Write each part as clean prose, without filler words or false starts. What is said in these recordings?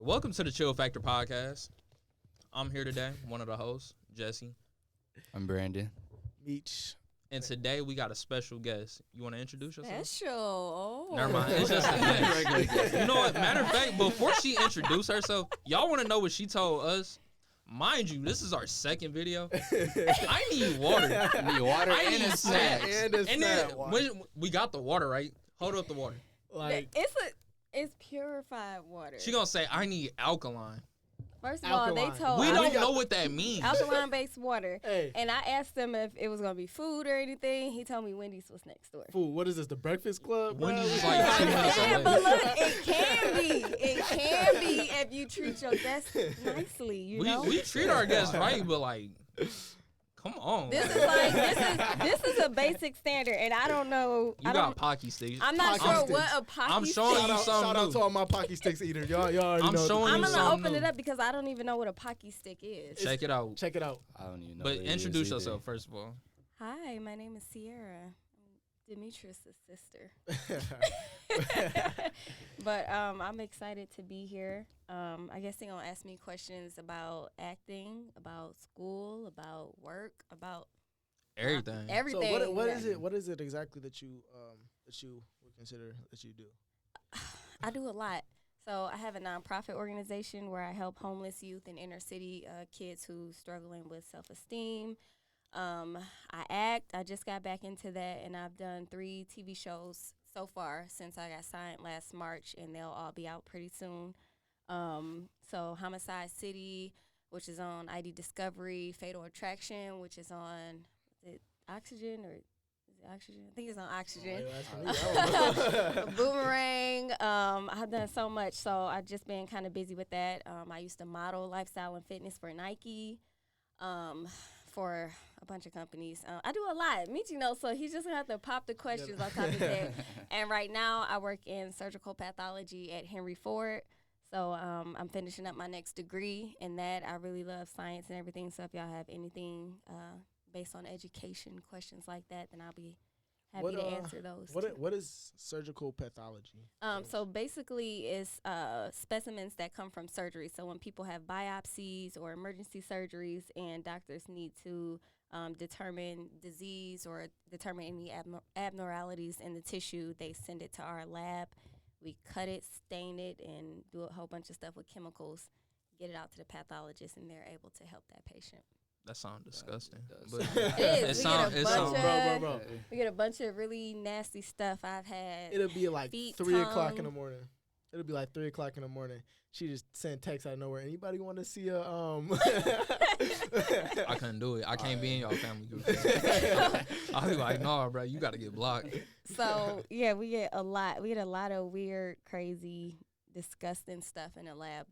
Welcome to the Chill Factor podcast. I'm here today, one of the hosts, Jesse. I'm Brandon. Meech. And today we got a special guest. You want to introduce yourself? Special. Oh. Never mind. It's just a guest. You know what? Matter of fact, before she introduced herself, y'all want to know what she told us? Mind you, this is our second video. I need water. I need water I and need a snack. And a And snack. then when we got the water, right? Hold up the water. Like, It's purified water. She gonna say, I need alkaline. First of all, they Alkaline. told We us don't know what that means. alkaline-based water. hey, And I asked him if it was gonna be food or anything. He told me Wendy's was next door. fool, what is this, the Breakfast Club? Wendy's bro? is like 2 minutes Yeah, away. but look, it can be. It can be if you treat your guests nicely. You know. We treat our guests right, but like, come on. This is like this is a basic standard, and I don't know. You I got don't. Pocky sticks. I'm not Pocky sure sticks. what a pocky I'm stick showing is. you Shout something out new. to all my Pocky Sticks eaters. Y'all already I'm know. showing I'm you gonna something open new. it up because I don't even know what a pocky stick is. Check it out. Check it out. I don't even know. But what it is introduce either. yourself first of all. Hi, my name is Sierra. I'm Demetrius' sister. But I'm excited to be here. I guess they're gonna ask me questions about acting, about school, about work, about Everything. So everything. what is it? What is it exactly that you would consider that you do? I do a lot. So I have a nonprofit organization where I help homeless youth and inner city kids who struggling with self-esteem. I act. I just got back into that, and I've done 3 TV shows so far since I got signed last March, and they'll all be out pretty soon. So Homicide City, which is on ID Discovery, Fatal Attraction, which is on Oxygen or is it Oxygen? I think it's on Oxygen. Boomerang. I've done so much, so I've just been kind of busy with that. I used to model lifestyle and fitness for Nike, for a bunch of companies. I do a lot. Michi knows, so he's just gonna have to pop the questions on top of that. And right now, I work in surgical pathology at Henry Ford. So I'm finishing up my next degree in that. I really love science and everything. So if y'all have anything based on education, questions like that, then I'll be happy to answer those. What is surgical pathology? So basically, it's specimens that come from surgery. So when people have biopsies or emergency surgeries, and doctors need to determine disease or determine any abnormalities in the tissue, they send it to our lab. We cut it, stain it, and do a whole bunch of stuff with chemicals. Get it out to the pathologist, and they're able to help that patient. That sounds disgusting. does. But It is. Bro. We get a bunch of really nasty stuff. I've had. It'll be like Feet, 3 o'clock in tongue. the morning. It'll be like 3 o'clock in the morning. She just sent text out of nowhere. Anybody want to see a I couldn't do it. I can't be in y'all family group. I'll be like, no, bro, you got to get blocked. So yeah, we get a lot. We get a lot of weird, crazy, disgusting stuff in the lab.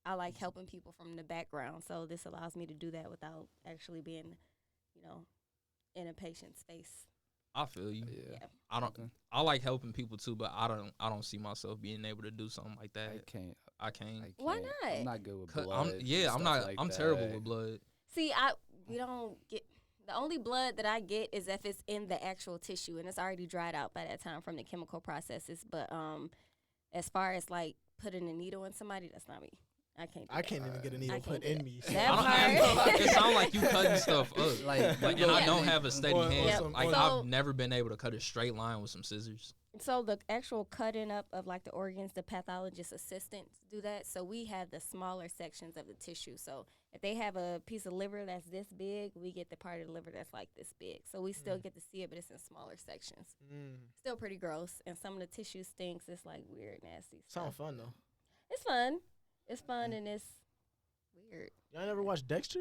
I like helping people from the background, so this allows me to do that without actually being, in a patient's face. I feel you. Yeah. Yeah. I like helping people too, but I don't see myself being able to do something like that. I can't. Why can't. not? I'm not good with 'Cause blood. I'm terrible with blood. See, we don't get the only blood that I get is if it's in the actual tissue and it's already dried out by that time from the chemical processes. But as far as like putting a needle in somebody, that's not me. I can't. Do I that. can't even get a I needle can't put do in that. me. That part. It sounds like you cutting stuff up. And I don't have a steady Or hand. some- Like or- I've never been able to cut a straight line with some scissors. So the actual cutting up of like the organs, the pathologist assistants do that. So we have the smaller sections of the tissue. So if they have a piece of liver that's this big, we get the part of the liver that's like this big. So we still get to see it, but it's in smaller sections. Still pretty gross. And some of the tissue stinks. It's like weird, nasty stuff. Sound fun though. It's fun. It's fun and it's weird. Y'all never watch Dexter?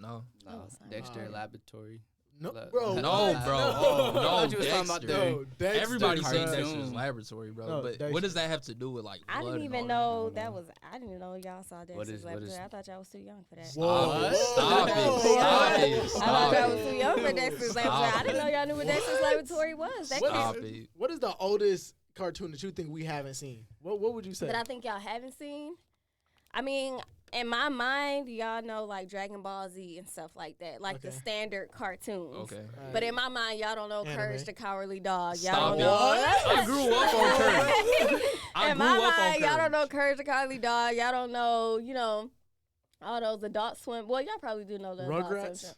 No. No, Oh, sorry. Dexter Oh. Laboratory. No, No, bro. No, what? bro. No. Oh, no, I thought you was talking about Dexter. No, Dexter. Everybody seen cartoon. Dexter's Laboratory, bro. No, but Dexter. what does that have to do with like blood? I didn't and even all know that? that was. I didn't even know y'all saw Dexter's is- what Laboratory. is- I thought y'all was too young for that. Whoa. Stop it. Whoa. Stop it. I Stop thought y'all it. was too young for Dexter's Stop Laboratory. I it. didn't know y'all knew what Dexter's Laboratory was. That What can't- it. What is the oldest cartoon that you think we haven't seen? What would you say? that I think y'all haven't seen. I mean, in my mind, y'all know like Dragon Ball Z and stuff like that, like the Okay. standard cartoons. Okay. But in my mind, y'all don't know Anime. Courage the Cowardly Dog. Y'all Stop don't it. know. I grew up on Courage. I In grew my up on mind, y'all Courage. don't know Courage the Cowardly Dog. Y'all don't know, all those Adult Swim. Well, y'all probably do know the Adult Swim. Rugrats? show.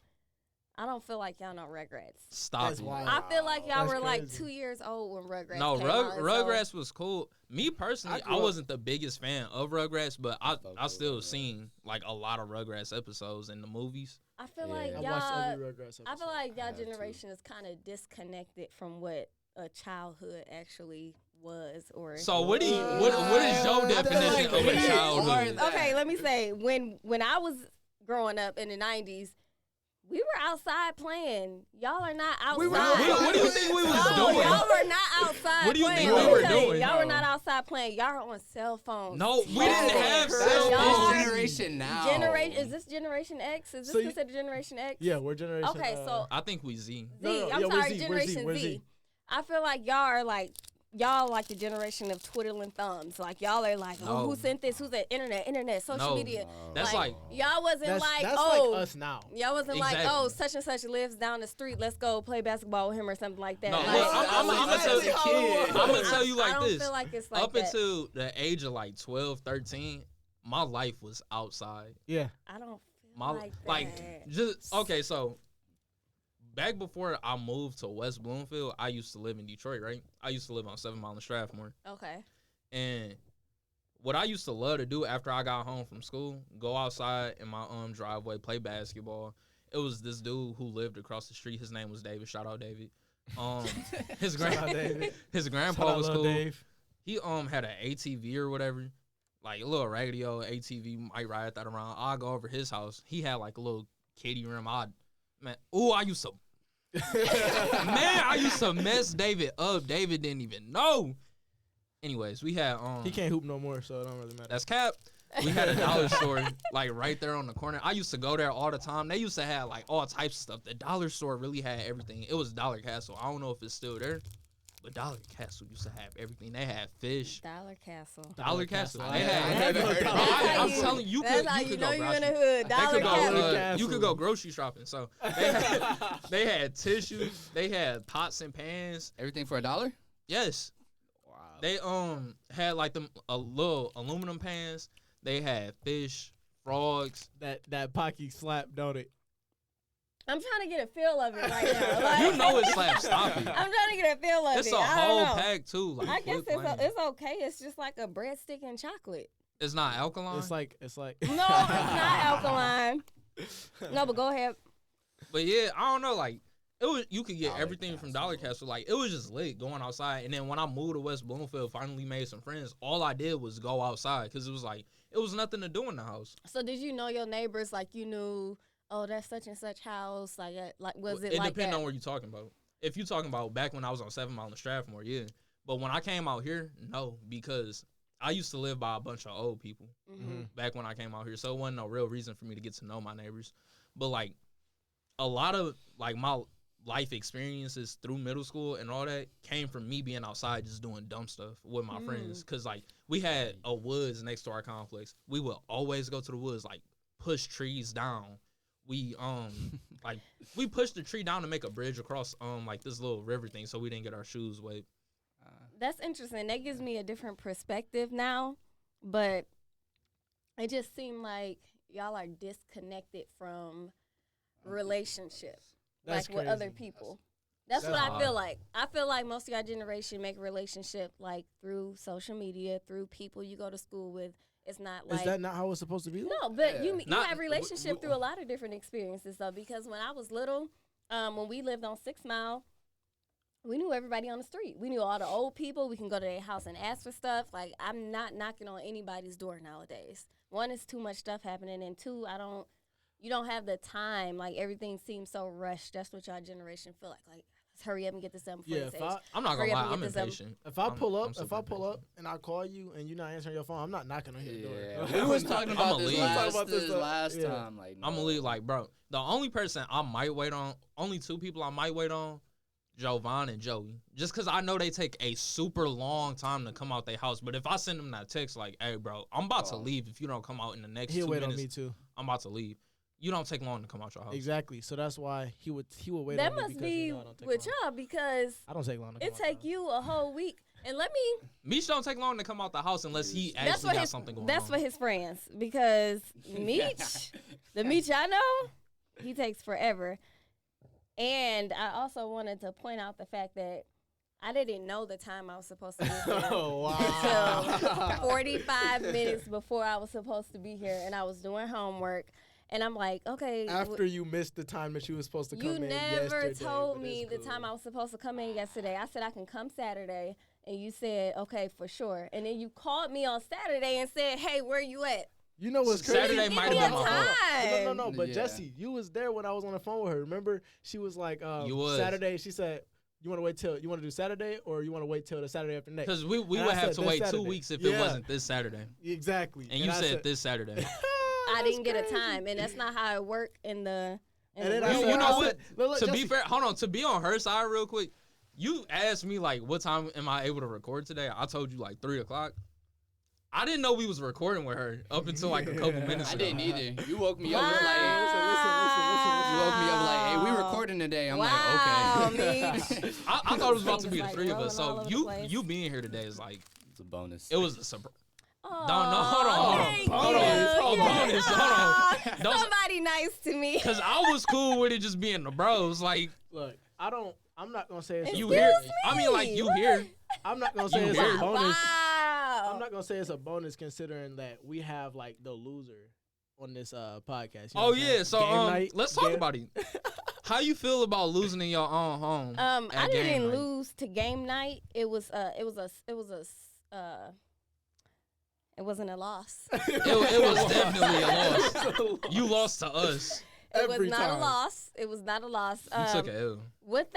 I don't feel like y'all know Rugrats. Stop That's it. wild. I feel like y'all That's were like crazy. 2 years old when Rugrats No, came out. Rugrats was cool. Me personally, I grew I up- wasn't the biggest fan of Rugrats, but I fuck still with Rugrats. seen like a lot of Rugrats episodes in the movies. I feel Yeah. like I y'all. watched every Rugrats episode. I feel like y'all had to. generation is kind of disconnected from what a childhood actually was, or. So what is your I feel definition like of a we childhood? are- Okay, let me say when I was growing up in the 90s, we were outside playing. Y'all are not outside. We were What do you think we was No, doing? y'all were not outside What do you playing. think we Let me were tell you, doing? Y'all were No. not outside playing. Y'all are on cell phones. No, we didn't have Y'all- cell y'all- phones. This generation now. Is this Generation X? Is this So you- considered Generation X? Yeah, we're generation. Okay, so I think we Z. No, Z. no, I'm yeah, we're sorry, Z, we're Z, Generation we're Z. Z. I feel like y'all like the generation of twiddling thumbs. Like y'all are like, No. who sent this? Who's that? Internet, social No. media. That's like, y'all wasn't that's like, that's oh, like us now. y'all wasn't like, Exactly. oh, such and such lives down the street. Let's go play basketball with him or something like that. No, Like, look, I'm gonna tell you, kid. I'm gonna tell you I like don't this. feel like it's like Up that. until the age of like 12, 13, my life was outside. Yeah. I don't feel My like that. just okay. So back before I moved to West Bloomfield, I used to live in Detroit, right? I used to live on 7 Mile and Strathmore, Okay. and what I used to love to do after I got home from school, go outside in my driveway, play basketball. It was this dude who lived across the street. His name was David. Shout out David. His Shout out David. his Shout grandpa out was Lil cool. Dave. He had an ATV or whatever, like a little raggedy old ATV. Might ride that around. I go over his house. He had like a little kiddie room. I used to I used to mess David up. David didn't even know. Anyways, we had He can't hoop no more, so it don't really matter. that's cap. We had a dollar store like right there on the corner. I used to go there all the time. They used to have like all types of stuff. The dollar store really had everything. It was Dollar Castle. I don't know if it's still there, but Dollar Castle used to have everything. They had fish. Dollar Castle. Dollar Castle. Castle. They I had. never heard of Bro, that. I'm telling you, That's how you could know go you in the grocery. hood. They Dollar could go, Castle. Castle. you could go grocery shopping. So they had tissues. They had pots and pans. Everything for $1? Yes, Wow. they had like them little aluminum pans. They had fish, frogs. that Pocky slap, don't it? I'm trying to get a feel of it right now. Like, You know it's slap. Stop it. I'm trying to get a feel of It's it. a I whole don't know. pack too. Like I guess quit playing. it's okay. It's just like a breadstick and chocolate. It's not alkaline. It's like No, it's not alkaline. No, but go ahead. But yeah, I don't know. Like it was, you could get Dollar everything from Castle. Dollar Castle. Like it was just lit going outside. And then when I moved to West Bloomfield, finally made some friends. All I did was go outside because it was like it was nothing to do in the house. So did you know your neighbors? Like you knew, oh, that's such and such house. Like was it It like depends that? on what you're talking about. If you're talking about back when I was on 7 Mile and Strathmore, yeah. But when I came out here, no, because I used to live by a bunch of old people Mm-hmm. back when I came out here. So it wasn't no real reason for me to get to know my neighbors. But like a lot of like my life experiences through middle school and all that came from me being outside just doing dumb stuff with my friends. Cause like we had a woods next to our complex. We would always go to the woods, like push trees down. We like we pushed the tree down to make a bridge across like this little river thing so we didn't get our shoes wet. That's interesting. That gives me a different perspective now, but it just seemed like y'all are disconnected from relationships, That's like with other crazy. people. That's what That's I feel odd. like. I feel like most of y'all generation make a relationship like through social media, through people you go to school with. It's not like Is that not how it's supposed to be? no, but you Not- have relationship through a lot of different experiences though. Because when I was little, when we lived on 6 Mile, we knew everybody on the street. We knew all the old people. We can go to their house and ask for stuff. Like I'm not knocking on anybody's door nowadays. One is too much stuff happening, and two, you don't have the time. Like everything seems so rushed. That's what y'all generation feel like. Like let's hurry up and get this done before Yeah, this if age. I I'm not Hurry gonna up lie, and I'm get this impatient. if I I'm- pull I'm up, if super I pull up impatient. and I call you and you're not answering your phone, I'm not knocking on your Yeah, door. we was talking I'ma about this leave. last, Last yeah. time. Like, I'm gonna leave like, bro. The only person I might wait on, only two people I might wait on, Jovan and Joey, just because I know they take a super long time to come out their house. But if I send them that text like, "Hey, bro, I'm about to leave. If you don't come out in the next He'll 2 wait minutes, on me too. I'm about to leave." You don't take long to come out your house. Exactly. So that's why he would wait That on me must because be you know I don't take with long. y'all because I don't take long to come it out the take house. you a whole week. And let me. Meech don't take long to come out the house unless he That's actually for got his. something going That's on. for his friends because Meech, the Meech I know, he takes forever. And I also wanted to point out the fact that I didn't know the time I was supposed to be here Oh until wow. 45 minutes before I was supposed to be here, and I was doing homework. And I'm like, okay. After you missed the time that you was supposed to come You in never yesterday, told but me it's the cool. time I was supposed to come in yesterday. I said I can come Saturday, and you said, okay, for sure. And then you called me on Saturday and said, hey, where you at? You know what's crazy? Saturday Give might me have a been my fault. No, time. but Yeah. Jesse, you was there when I was on the phone with her. Remember? She was like, You was. Saturday. She said, you want to do Saturday or you want to wait till the Saturday after next? Because we And would I have said to this wait 2 Saturday. weeks if Yeah. it wasn't this Saturday. Exactly. And you I said this Saturday. I didn't get a time, and that's not how it worked in the. And then the I You said, real know I world. what? said, look, To be Jesse, fair, hold on. To be on her side real quick, you asked me like, what time am I able to record today? I told you like 3 o'clock. I didn't know we was recording with her up until like a couple minutes I ago. didn't either. You woke me up Wow. like, listen. you woke me up like, hey, we recording today. I'm Wow, like, okay. Meech. I thought it was about to be the Like three of us. rolling all So over the you place. you being here today is like, It's a bonus. it was a surprise. Oh, No, hold on. thank Hold you. on. Oh, Yeah. bonus, hold on. Aw, Don't- somebody nice to me. Cause I was cool with it just being the bros. Like look, I'm not gonna say it's you a here. Excuse I mean, like me. you here. I'm not gonna say You it's here. a bonus. Wow. I'm not gonna say it's a bonus considering that we have like the loser on this podcast. You know Oh what I'm yeah. saying? So Game night, let's talk game- about it. How you feel about losing in your own home? I at game didn't night? lose to game night. It wasn't a loss. It was definitely a loss. You lost to us. It was Every not time. a loss. It was not a loss. You took an L. What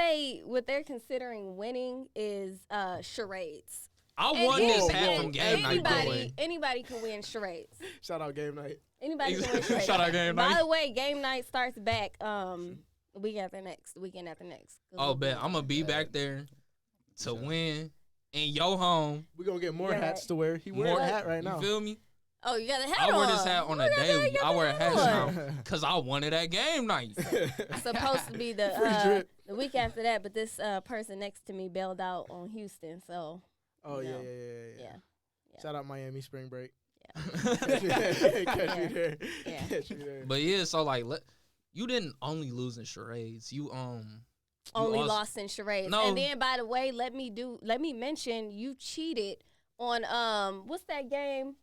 they're considering winning is charades. I And won this Whoa, hat whoa, from game night, by the way. Anybody can win charades. Shout out game night. Anybody can win charades. Shout out game By night. the way, game night starts back the weekend after next. 'Cause Oh, we'll bet. I'm going to be back there to win in your home. We're gonna get more Yeah. hats to wear. He wearing More- a hat right now. You feel me? Oh, you got a hat I on. wear this hat on a Look at that, daily. you got I wear a the hat on. now because I won it at game night. It's supposed to be the Free drip. the week after that, but this person next to me bailed out on Houston, so Oh you yeah, know. yeah. Yeah. Shout out Miami spring break. Yeah. Catch me there. Catch Yeah. me there. Yeah. Catch me there. But yeah, so like, you didn't only lose in charades. You only also- lost in charades. No. And then, by the way, let me mention you cheated on what's that game?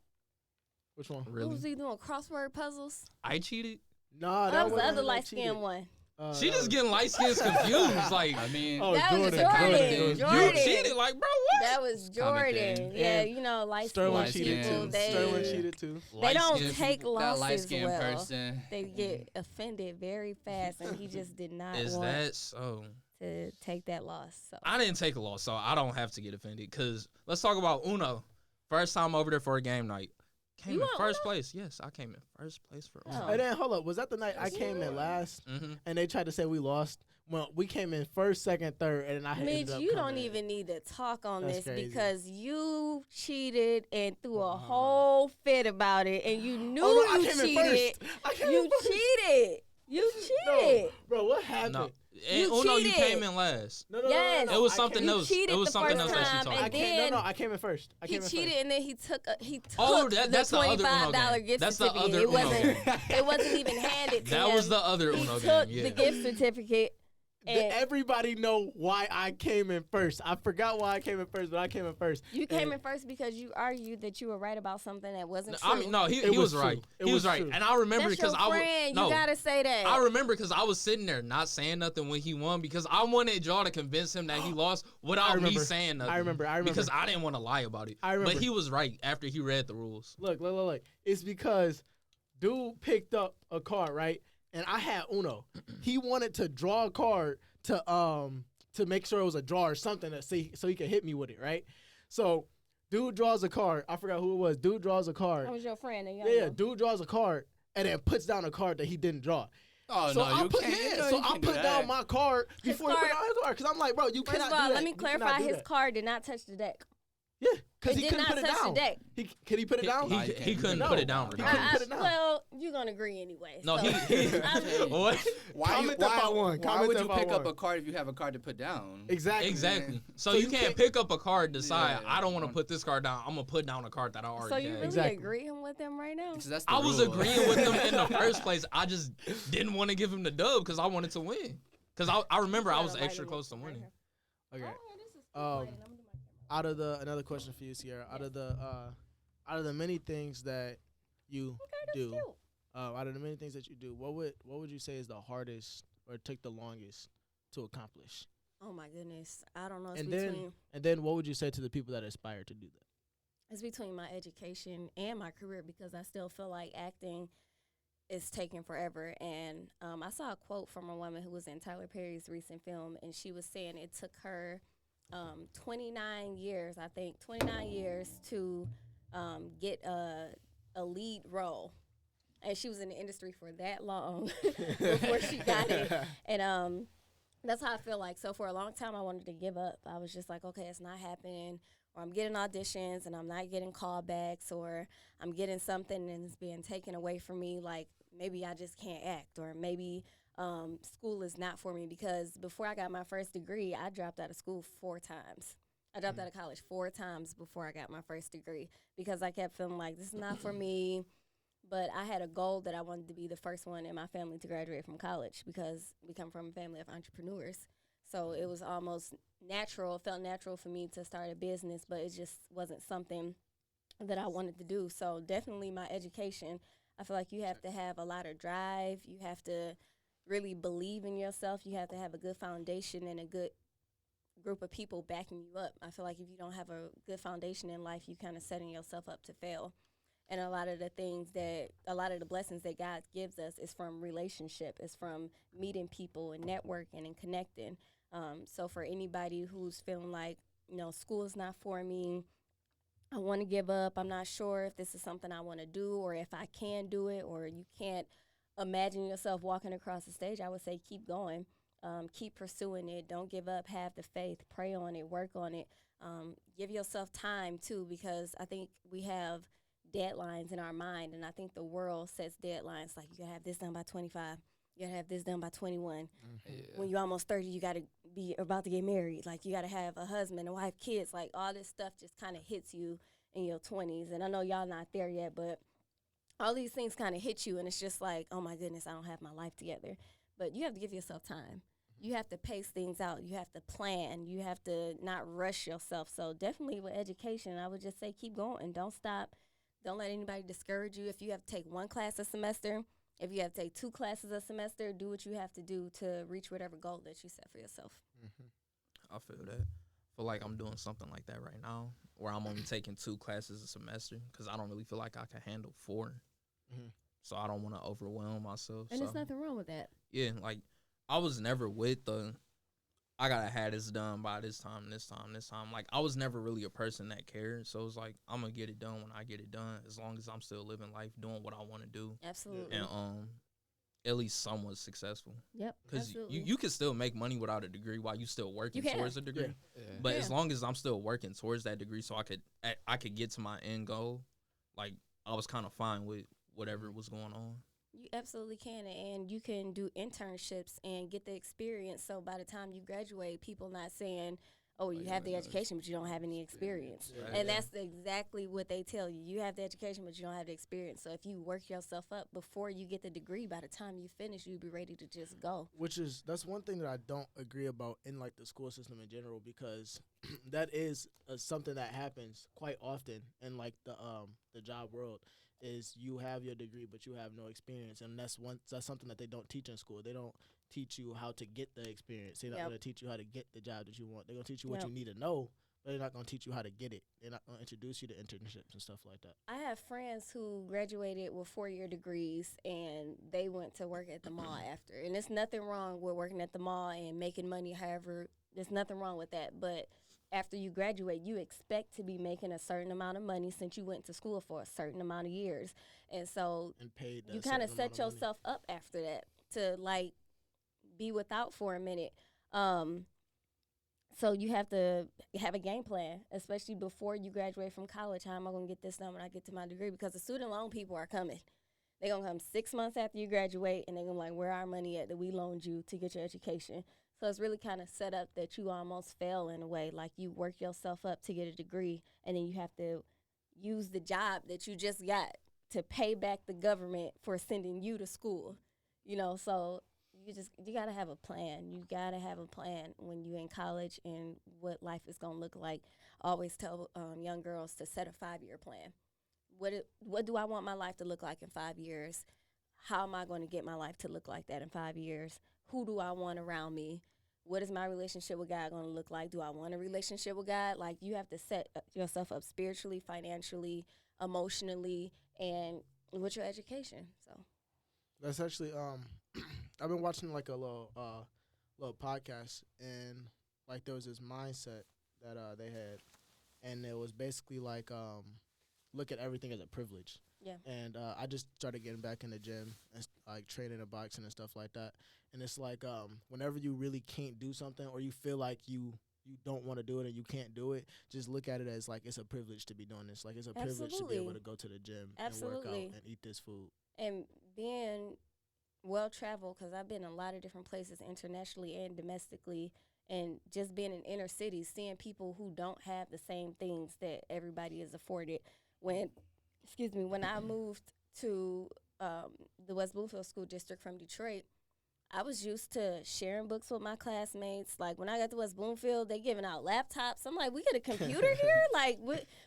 Which one? What Really? was he doing? Crossword puzzles. I cheated. Nah, That was the wasn't other no light cheating. skinned one. She that just was- getting light skins confused. Like, I mean, Oh, That was Jordan. Jordan. you Jordan. cheated. Like, bro, what? That was Common thing. Jordan. Yeah, And you know, light Sterling Light skinned cheated skin. too. people. Sterling They cheated too. they don't Light-skinned take people. that light losses skinned well. person. They get offended very fast, and he just did not Is want that so? to take that loss. So I didn't take a loss, so I don't have to get offended. Cause let's talk about Uno. First time over there for a game night. Came You in won first Uno? place. Yes, I came in first place for Oh. Uno. And then hold up, was that the night I came in last Mm-hmm. and they tried to say we lost? Well, we came in first, second, third, and then I Mitch, ended up you don't coming in. even need to talk on That's this crazy. because you cheated and threw a Wow. whole fit about it, and you knew Oh, no, I you came in cheated. first. I came You in first. cheated. You cheated. No, bro, what happened? No, You and Uno, you cheated. came in last. No, no, Yes. no, no, It was I something came- You else. cheated It was the something first else that she time, told and me. I came, then no, I came in first. I he came in cheated, first. and then he took Oh, the that's the other Uno $25 game. gift That's the certificate. other It Uno wasn't. game. It wasn't even handed to him. That was the other He Uno took game. Yeah. the gift certificate. And Everybody know why I came in first. I forgot why I came in first, but I came in first. you came And in first because you argued that you were right about something that wasn't true. I mean, no, he It was was right. true. It He was was right, true. and I remember That's because your I friend. no. You gotta say that. I remember because I was sitting there not saying nothing when he won because I wanted y'all to convince him that he lost without me remember. saying nothing. I remember. Because I didn't want to lie about it. I remember. But he was right after he read the rules. Look. It's because dude picked up a card, right? And I had Uno. He wanted to draw a card to make sure it was a draw or something so he could hit me with it, right? So dude draws a card. I forgot who it was. Dude draws a card. That was your friend. Yeah, dude draws a card and then puts down a card that he didn't draw. Oh So no, I you put can't. so I can't do put that. down my card before he put card- down his card because I'm like, bro, you First cannot of all, do that. let me You cannot clarify. do His that. car did not touch the deck. Yeah, because It he did couldn't not put it touch the down. deck. Can he put it down? He couldn't No. put it down. He regardless. couldn't put it down. Well, you're gonna agree anyway. No, so. what? Comment if I won. Why Comment would if you I pick up won. a card if you have a card to put down? Exactly. Exactly. So, So you you can't can't- pick up a card, decide Yeah, I don't want to don't- put this card down. I'm gonna put down a card that I already So you had. really Exactly. agreeing with him right now? 'Cause that's the I was rule. agreeing with him in the first place. I just didn't want to give him the dub because I wanted to win. Because I remember I was extra close to winning. Okay. Oh, this is Um, cool. Wait, I'm gonna do my camera. Out of another question for you, Sierra. Out of the many things that you That's do, cute. out of the many things that you do, what would you say is the hardest or took the longest to accomplish? Oh my goodness, I don't know. It's And between then what would you say to the people that aspire to do that? it's between my education and my career because I still feel like acting is taking forever. And I saw a quote from a woman who was in Tyler Perry's recent film, and she was saying it took her 29 years, I think, 29 years to get a lead role. And she was in the industry for that long before she got it. And that's how I feel like. So for a long time, I wanted to give up. I was just like, okay, it's not happening. Or I'm getting auditions and I'm not getting callbacks, or I'm getting something and it's being taken away from me. Like maybe I just can't act, or maybe school is not for me. Because before I got my first degree, I dropped out of school 4 times. I dropped out of college 4 times before I got my first degree because I kept feeling like this is not for me. But I had a goal that I wanted to be the first one in my family to graduate from college because we come from a family of entrepreneurs. So it was almost natural, it felt natural for me to start a business, but it just wasn't something that I wanted to do. So definitely my education, I feel like you have to have a lot of drive. You have to really believe in yourself. You have to have a good foundation and a good group of people backing you up. I feel like if you don't have a good foundation in life, you kind of setting yourself up to fail. And a lot of the blessings that God gives us is from relationship, is from meeting people and networking and connecting. So for anybody who's feeling like, school is not for me, I want to give up, I'm not sure if this is something I want to do or if I can do it, or you can't imagine yourself walking across the stage, I would say keep going. Keep pursuing it. Don't give up. Have the faith. Pray on it. Work on it. Give yourself time, too, because I think we have deadlines in our mind, and I think the world sets deadlines like you gotta have this done by 25, you gotta have this done by 21. When you're almost 30, you gotta be about to get married, like you gotta have a husband, a wife, kids, like all this stuff just kind of hits you in your 20s. And I know y'all not there yet, but all these things kind of hit you, and it's just like, oh my goodness, I don't have my life together. But you have to give yourself time. You have to pace things out. You have to plan. You have to not rush yourself. So definitely with education, I would just say keep going. Don't stop. Don't let anybody discourage you. If you have to take 1 class a semester, if you have to take 2 classes a semester, do what you have to do to reach whatever goal that you set for yourself. I feel that. I feel like I'm doing something like that right now, where I'm only taking 2 classes a semester because I don't really feel like I can handle 4. So I don't want to overwhelm myself. And so. there's nothing wrong with that. Yeah, like I was never with I gotta have this done by this time. Like I was never really a person that cared. So it's like I'm gonna get it done when I get it done, as long as I'm still living life, doing what I want to do, Absolutely. and at least somewhat successful. Yep. Because you can still make money without a degree while you still working You can. towards a degree. Yeah. But Yeah. as long as I'm still working towards that degree, so I could get to my end goal, like I was kind of fine with whatever was going on. You absolutely can, and you can do internships and get the experience. So by the time you graduate, people not saying, "Oh, you have the education, but you don't have any experience." Yeah. And that's exactly what they tell you. You have the education, but you don't have the experience. So if you work yourself up before you get the degree, by the time you finish, you'll be ready to just go. That's one thing that I don't agree about in like the school system in general, because that is something that happens quite often in like the job world. Is you have your degree but you have no experience, and that's something that they don't teach in school. They don't teach you how to get the experience. They're not going to teach you how to get the job that you want. They're going to teach you what you need to know, but they're not going to teach you how to get it. They're not going to introduce you to internships and stuff like that. I have friends who graduated with 4-year degrees, and they went to work at the mall after. And there's nothing wrong with working at the mall and making money. However, there's nothing wrong with that. But after you graduate, you expect to be making a certain amount of money since you went to school for a certain amount of years. And so And paid you kind of set yourself up after that. to like be without for a minute. So you have to have a game plan, especially before you graduate from college. How am I going to get this done when I get to my degree? Because the student loan people are coming. They're going to come 6 months after you graduate, and they're going to be like, where our money at that we loaned you to get your education? So it's really kind of set up that you almost fail in a way. Like you work yourself up to get a degree, and then you have to use the job that you just got to pay back the government for sending you to school. You know, so you gotta have a plan. You gotta have a plan when you're in college and what life is gonna look like. I always tell young girls to set a 5-year plan. What do I want my life to look like in 5 years? How am I going to get my life to look like that in 5 years? Who do I want around me? What is my relationship with God going to look like? Do I want a relationship with God? Like, you have to set yourself up spiritually, financially, emotionally, and with your education. So That's actually I've been watching like a little podcast, and like there was this mindset that they had, and it was basically like look at everything as a privilege. Yeah. And I just started getting back in the gym and like training and boxing and stuff like that. And it's like whenever you really can't do something, or you feel like you don't want to do it and you can't do it, just look at it as like it's a privilege to be doing this. Like it's a privilege to be able to go to the gym and work out and eat this food. And being well-traveled, because I've been in a lot of different places internationally and domestically, and just being in inner cities, seeing people who don't have the same things that everybody is afforded. When I moved to the West Bloomfield School District from Detroit, I was used to sharing books with my classmates. Like, when I got to West Bloomfield, they giving out laptops. I'm like, we get a computer here? Like,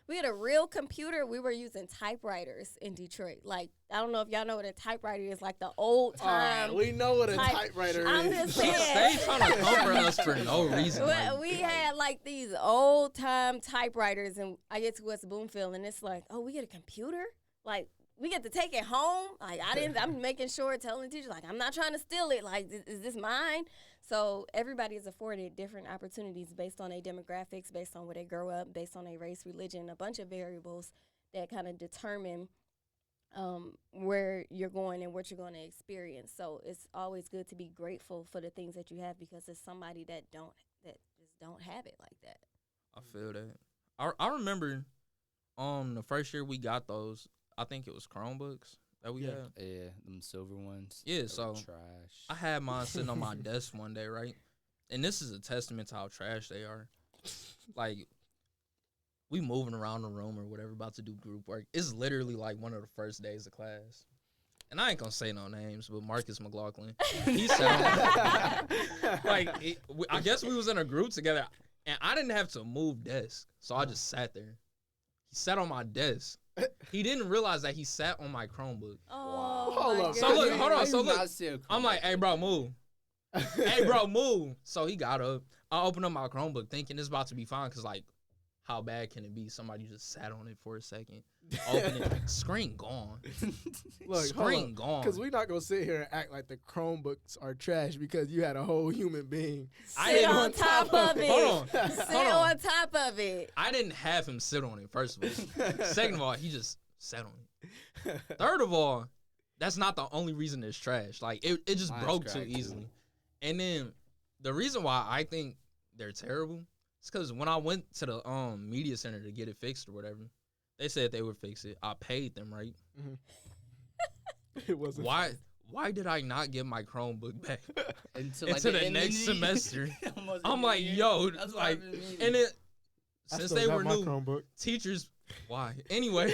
we had a real computer. We were using typewriters in Detroit. Like, I don't know if y'all know what a typewriter is, like the old time. We know what a typewriter I'm is. just saying. They trying to comfort us for no reason. We had like these old time typewriters, and I get to West Bloomfield, and it's like, oh, we get a computer? Like, we get to take it home. Like, I'm making sure, telling the teachers, like, I'm not trying to steal it. Like, is this mine? So everybody is afforded different opportunities based on their demographics, based on where they grow up, based on their race, religion, a bunch of variables that kind of determine where you're going and what you're going to experience. So it's always good to be grateful for the things that you have, because it's somebody that just don't have it like that. I feel that. I remember the first year we got those, I think it was Chromebooks that we had. Yeah, them silver ones. Yeah, They so were trash. I had mine sitting on my desk one day, right? And this is a testament to how trash they are. Like, we moving around the room or whatever, about to do group work. It's literally like one of the first days of class. And I ain't gonna say no names, but Marcus McLaughlin, he sat on, I guess we was in a group together, and I didn't have to move desk, so I just sat there. He sat on my desk. He didn't realize that he sat on my Chromebook. Oh, Hold my up. So look, goodness. hold on. I So do look, not see a I'm like, hey, bro, move. Hey, bro, move. So he got up. I opened up my Chromebook thinking it's about to be fine, because, like, how bad can it be? Somebody just sat on it for a second. Open it. Screen gone. Look, Screen gone. Because we're not going to sit here and act like the Chromebooks are trash because you had a whole human being. Sit on top of it. Hold on. Sit Hold on. on top of it. I didn't have him sit on it, first of all. Second of all, he just sat on it. Third of all, that's not the only reason it's trash. Like, it just Mine's broke too cracked. easily. And then the reason why I think they're terrible is because when I went to the media center to get it fixed or whatever, they said they would fix it. I paid them, right? It wasn't. Why did I not get my Chromebook back Until into the end of next year. semester? Almost I'm end of like, the year. yo, That's what like, I've been meaning. and it I since still they got were my new Chromebook. teachers. Why? Anyway,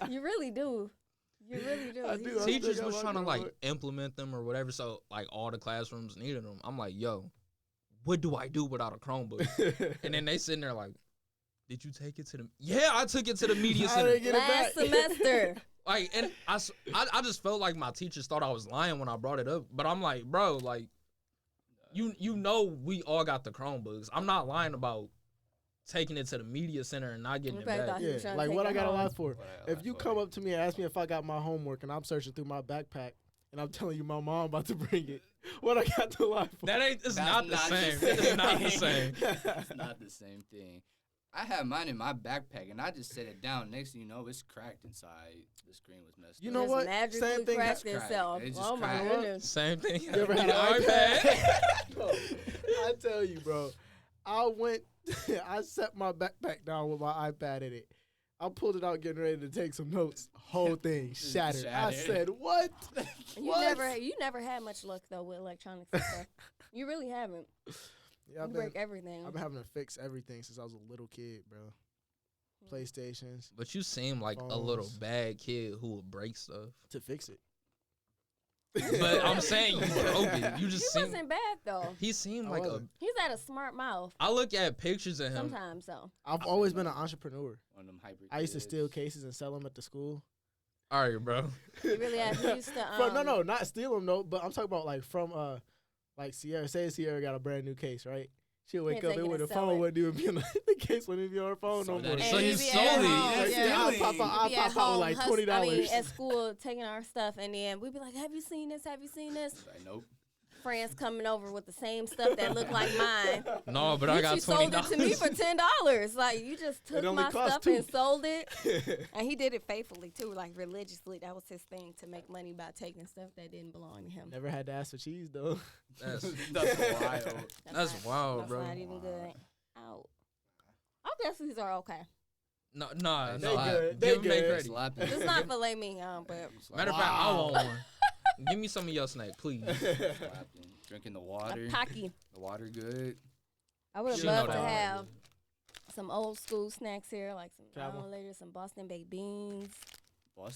You really do. You really do. I do. He's- I teachers still was got trying to my like Chromebook. implement them or whatever, so like all the classrooms needed them. I'm like, yo, what do I do without a Chromebook? And then they sitting there like, did you take it to the? Yeah, I took it to the media I center. didn't get it Last back. semester. Like, and I just felt like my teachers thought I was lying when I brought it up. But I'm like, bro, like, you know we all got the Chromebooks. I'm not lying about taking it to the media center and not getting You it probably back. thought he was Yeah, trying to like take what it I got a home. lot for. What I got If you for come you. up to me and ask me if I got my homework and I'm searching through my backpack and I'm telling you my mom about to bring it, what I got to lie for? That ain't. It's That's not the same. It's not the same. It's not the same thing. I had mine in my backpack, and I just set it down. Next thing you know, it's cracked inside. The screen was messed You up. know Just what? magically Same thing. cracked It's itself. cracked. It just Oh my cracked. goodness. Same thing. You ever had an iPad? Bro, I tell you, bro. I set my backpack down with my iPad in it. I pulled it out, getting ready to take some notes. Whole thing shattered. I said, "What? You never had much luck though with electronics and stuff. You really haven't. Yeah, You break everything. I've been having to fix everything since I was a little kid, bro. PlayStations But you seem like a little Phones. bad kid who would break stuff. to fix it. But I'm saying you broke it. You He just seem. wasn't bad though. He seemed I like a. wasn't. He's got a smart mouth. I look at pictures of him. Sometimes though. I've always been an entrepreneur. One of them hybrid I used to kids. steal cases and sell them at the school. All right, bro. You really have. He used to. But no, not steal them though. But I'm talking about like from like Sierra. Say Sierra got a brand new case, right? She'll wake Yeah, up take and it the and sell phone it. wouldn't even be on the case wouldn't even be on her phone So no that more. is- So you And he'd be sold at it. home, Like, yeah. yeah, I'll Stealing. pop He'd be at out with home like hustling- $20. at school taking our stuff, and then we'd be like, "Have you seen this? Have you seen this?" Like, nope. Friends coming over with the same stuff that looked like mine. No, but I You got two sold $20. it to me for $10. Like you just took only my cost stuff $2. and sold it, and he did it faithfully too, like religiously. That was his thing, to make money by taking stuff that didn't belong to him. Never had to ask for cheese though. That's That's wild. That's not- wild, that's bro. not even good. Out. I guess these are okay. Nah. They nah. good. They Give 'em good. McCready. Slapping. It's not filet mignon, but Matter of fact, I Wow. want one. Give me some of your snack, please. Slapping. Drinking the water. a pocky. The water good. I would have She loved know to that. have some old school snacks here, like some Travel. later, some Boston baked beans.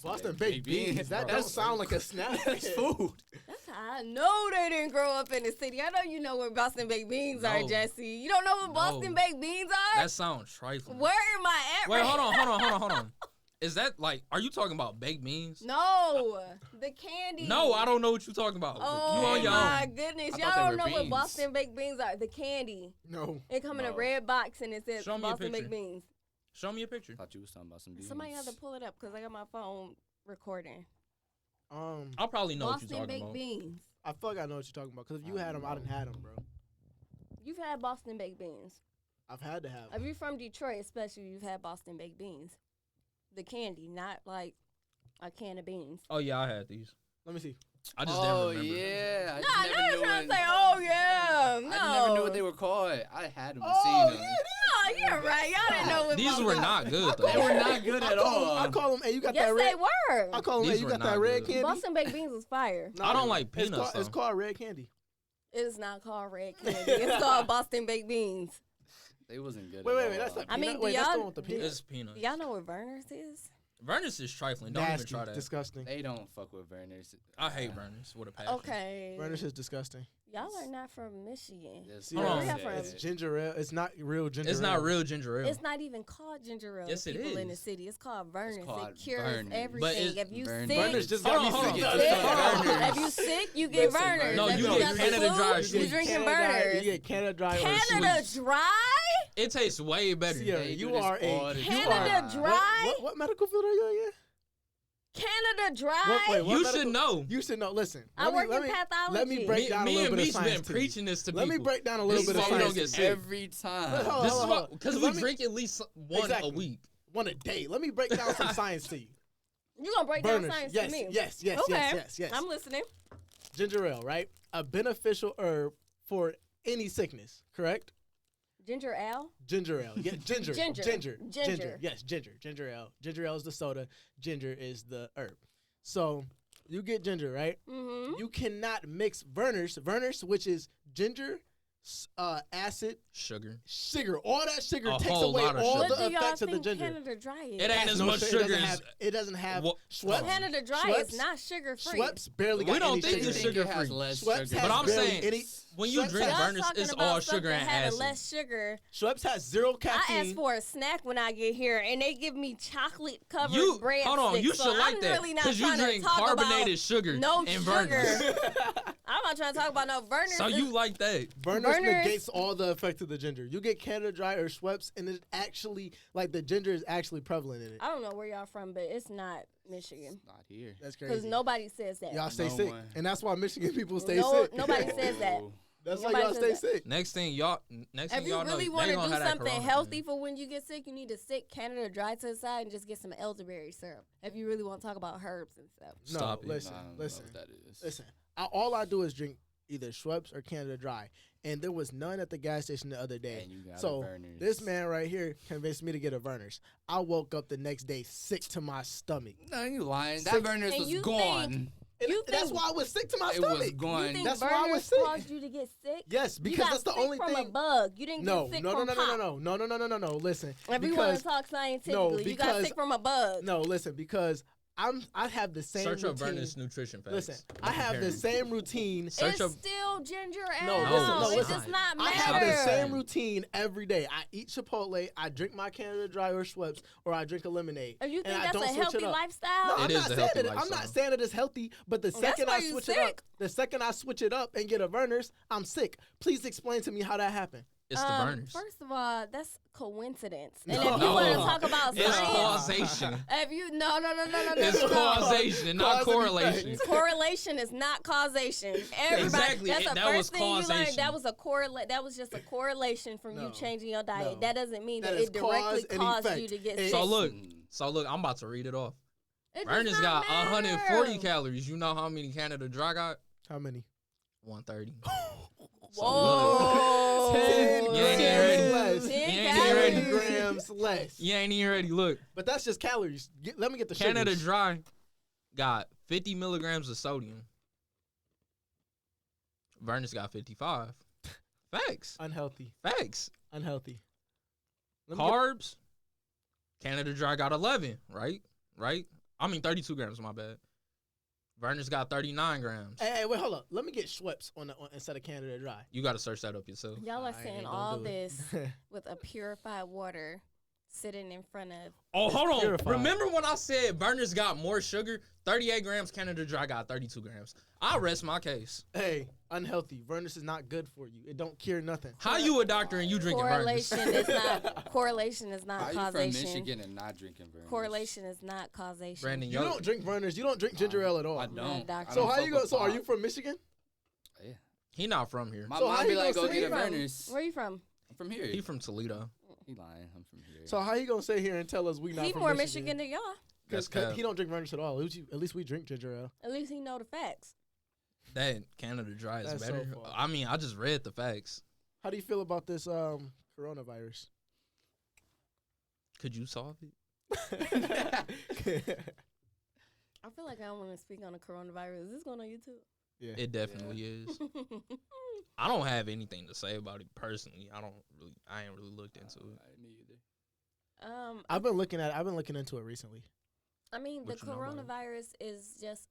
Boston baked beans. That bro. don't sound like a snack. That's food. That's how I know they didn't grow up in the city. I know you know where Boston baked beans are, No. Jesse. You don't know what No. Boston baked beans are? That sounds trifling. Where am I at? Wait, right hold on. Is that like? Are you talking about baked beans? No, the candy. No, I don't know what you're talking about. Oh You on your my own. goodness, I y'all thought they don't were know what beans. Boston baked beans are. The candy. No. It come in a No. red box and it says Show me a Boston baked picture. beans. Show me a picture. Thought you was talking about some beans. Somebody have to pull it up because I got my phone recording. I'll probably know what Boston you're talking baked about. beans. I feel like I know what you're talking about. Because if you I had them, I know. didn't have them, bro. You've had Boston baked beans. I've had to have 'em. If you're from Detroit, especially, you've had Boston baked beans. The candy, not like a can of beans. Oh yeah, I had these. Let me see. I just Oh didn't remember. yeah. No, I know you're trying to say, oh yeah, no. I never knew what they were called. I had them and Oh, seen them. No, you're right. Y'all didn't know what These Boston were not good They though. were not good at all. I call them, hey, you got Yes, that they red. were. I call them, hey, These you were got that not red good. candy? Boston baked beans was fire. No, I don't like it's peanuts, It's though. called red candy. It's not called red candy. It's called Boston baked beans. They wasn't good. Wait, at wait, all. that's not I mean, peanut. Wait, that's the y'all- one with the peanuts. It's peanuts. Y'all know what Verner's is? Vernus is trifling. Don't Nasty, even try that. disgusting. They don't fuck with Verner's. I hate Vernus with a passion. Okay. Vernus is disgusting. Y'all are not from Michigan. Yes, See, Hold on. Where y'all from? It's ginger ale. It's not real ginger ale. It's not real ginger ale. It's not even called ginger ale. Yes, to it people in the is. city. It's called Vernus. called It cures Vernors. everything. But it's if you Vernors. sick, Vernus just Hold got on, me hold on. thinking. Sick. Vernors. if you sick, you get Listen, Vernors. No, if you you get got the Canada flu, Dry you sweet. drinking Canada Dry- Vernors. You get Canada Dry or Canada sweet. Dry? It tastes way better. Sierra, They you do this are a all the you Canada are- Dry? What medical field are you in? Canada Dry? Wait, You medical- should know. You should know. Listen, I let me- work let in me- pathology. Let me break down a Me little and bit of Meech science been to you. preaching this to Let me people. break down a little This bit is of why we science. don't get to you. sick. Every Hold time. on, This is hold why, on. because we Let me- drink at least one Exactly. a week. One a day. Let me break down some science to you. You gonna break down Burners. science Yes, to me? yes, yes, Okay. yes, yes. I'm listening. Ginger ale, right? A beneficial herb for any sickness, correct? Ginger ale? Ginger ale. Yeah, ginger. Ginger. Ginger. Ginger. Yes, ginger. Ginger ale. Ginger ale is the soda. Ginger is the herb. So you get ginger, right? Mm-hmm. You cannot mix Vernors. Vernors, which is ginger, acid, Sugar. sugar. All that sugar A takes whole away lot of all sugar. What the do y'all effects of the think ginger. Canada Dry is? It ain't as No much sugar. sugar It doesn't as. have, it doesn't have What- Schweppes. Canada Dry Schweppes- is not sugar free. Schweppes barely We got don't any think sugar. it's in it. sugar it has free. less Schweppes sugar. has But I'm barely saying, any. when you Schweppes drink has- Y'all Vernus, talking it's about all stuff sugar that and had acid. less sugar. Schweppes has zero caffeine. I asked for a snack when I get here, and they give me chocolate covered You bread hold on, sticks, you so should like I'm that really not because you trying drink to talk carbonated about sugar no and sugar. Vernus. I'm not trying to talk about no Vernors. So you like that? Burners Burners- negates all the effect of the ginger. You get Canada Dry or Schweppes, and it actually, like, the ginger is actually prevalent in it. I don't know where y'all from, but it's not Michigan Not here. That's because crazy. nobody says that. Y'all stay No sick, one. and that's why Michigan people stay No, sick. nobody says that. Oh, That's why Nobody y'all says stay that. sick. Next thing y'all If you know, really they want to gonna do have that something corona healthy thing. for when you get sick, you need to sit Canada Dry to the side and just get some elderberry syrup. If you really want to talk about herbs and stuff. No, Stop it. listen, I don't know listen, what that is. listen. All I do is drink either Schweppes or Canada Dry, and there was none at the gas station the other day. And you got So a Verner's. this man right here convinced me to get a Verner's. I woke up the next day sick to my stomach. No, you lying. That Sick. Verner's And was you gone. And You that's think- why I was sick to my It stomach. was You gone. think That's why I was burners sick. caused you to get sick? Yes, You because got that's the sick only from thing. a bug. You didn't No, get sick no, no, from no, pop. no. Listen, If we want because to talk scientifically, you got because- sick from a bug. no, listen, because I have the same Search up routine. Vernon's nutrition facts. Listen, I have the same routine. Search It's up. still ginger ale. No, listen, It listen. does not I matter. have the same routine every day. I eat Chipotle, I drink my Canada Dry or Schweppes, or I drink a lemonade. And you think and I that's don't a switch it healthy up. lifestyle? No, It I'm is not a saying healthy it. I'm lifestyle. not saying it is healthy, but the second why I you switch it up, sick. the second I switch it up and get a Verner's, I'm sick. Please explain to me how that happened. It's the burners. First of all, that's coincidence. And No. if you want to No. talk about It's science, causation. if you no, It's no. causation, not Cause and correlation. effect. Correlation is not causation. Everybody, Exactly, that's the that first was thing you learned. causation. That was a That was just a correlation from you No. changing your diet. No. That doesn't mean That that is it directly cause and caused effect. you to get It- sick. So look, I'm about to read it off. It does Vernon's not got 140 matter. calories. You know how many Canada Dry got? How many? 130. Whoa. 10 You ain't even ready. grams less. 10 You ain't even ready. 10 grams less. You ain't even ready. Look, But that's just calories. Let me get the Canada sugars. Dry got 50 milligrams of sodium. Vernon's got 55. Facts. Unhealthy. Facts. Unhealthy. Let me get- Carbs. Canada Dry got 11, right? Right? I mean 32 grams, my bad. Vernon's got 39 grams. Hey, wait, hold up. Let me get Schweppes on instead of Canada Dry. You got to search that up yourself. Y'all are I saying ain't gonna all do it. this with a purified water sitting in front of. Oh, hold on. purified. Remember when I said Vernon's got more sugar? 38 grams, Canada Dry got 32 grams. I rest my case. Hey, unhealthy. Vernis is not good for you. It don't cure nothing. How you a doctor and you drinking Vernon's? Correlation is not How you from causation. Michigan and not drinking Verner's? Correlation is not causation. Brandon, You don't drink Vernis. You don't drink ginger ale at all. I don't. doctor. I So don't how fuck you go? with So are pop. you from Michigan? Yeah. He not from here. My So how mom you be like, gonna go say get a he from? Verner's. Where you from? I'm from here. He from Toledo. He lying. I'm from here. So how you gonna sit here and tell us we not He from more Michigan? Michigan than y'all. That's Because cap. he don't drink Vernis at all. At least we drink ginger ale. At least he know the facts. That Canada Dry is That's so better. far. I mean, I just read the facts. How do you feel about this coronavirus? Could you solve it? I feel like I don't want to speak on the coronavirus. Is this going on YouTube? Yeah. It definitely is. I don't have anything to say about it personally. I ain't really looked into it. Me either. I've been looking into it recently. I mean, What the you know about it? coronavirus is just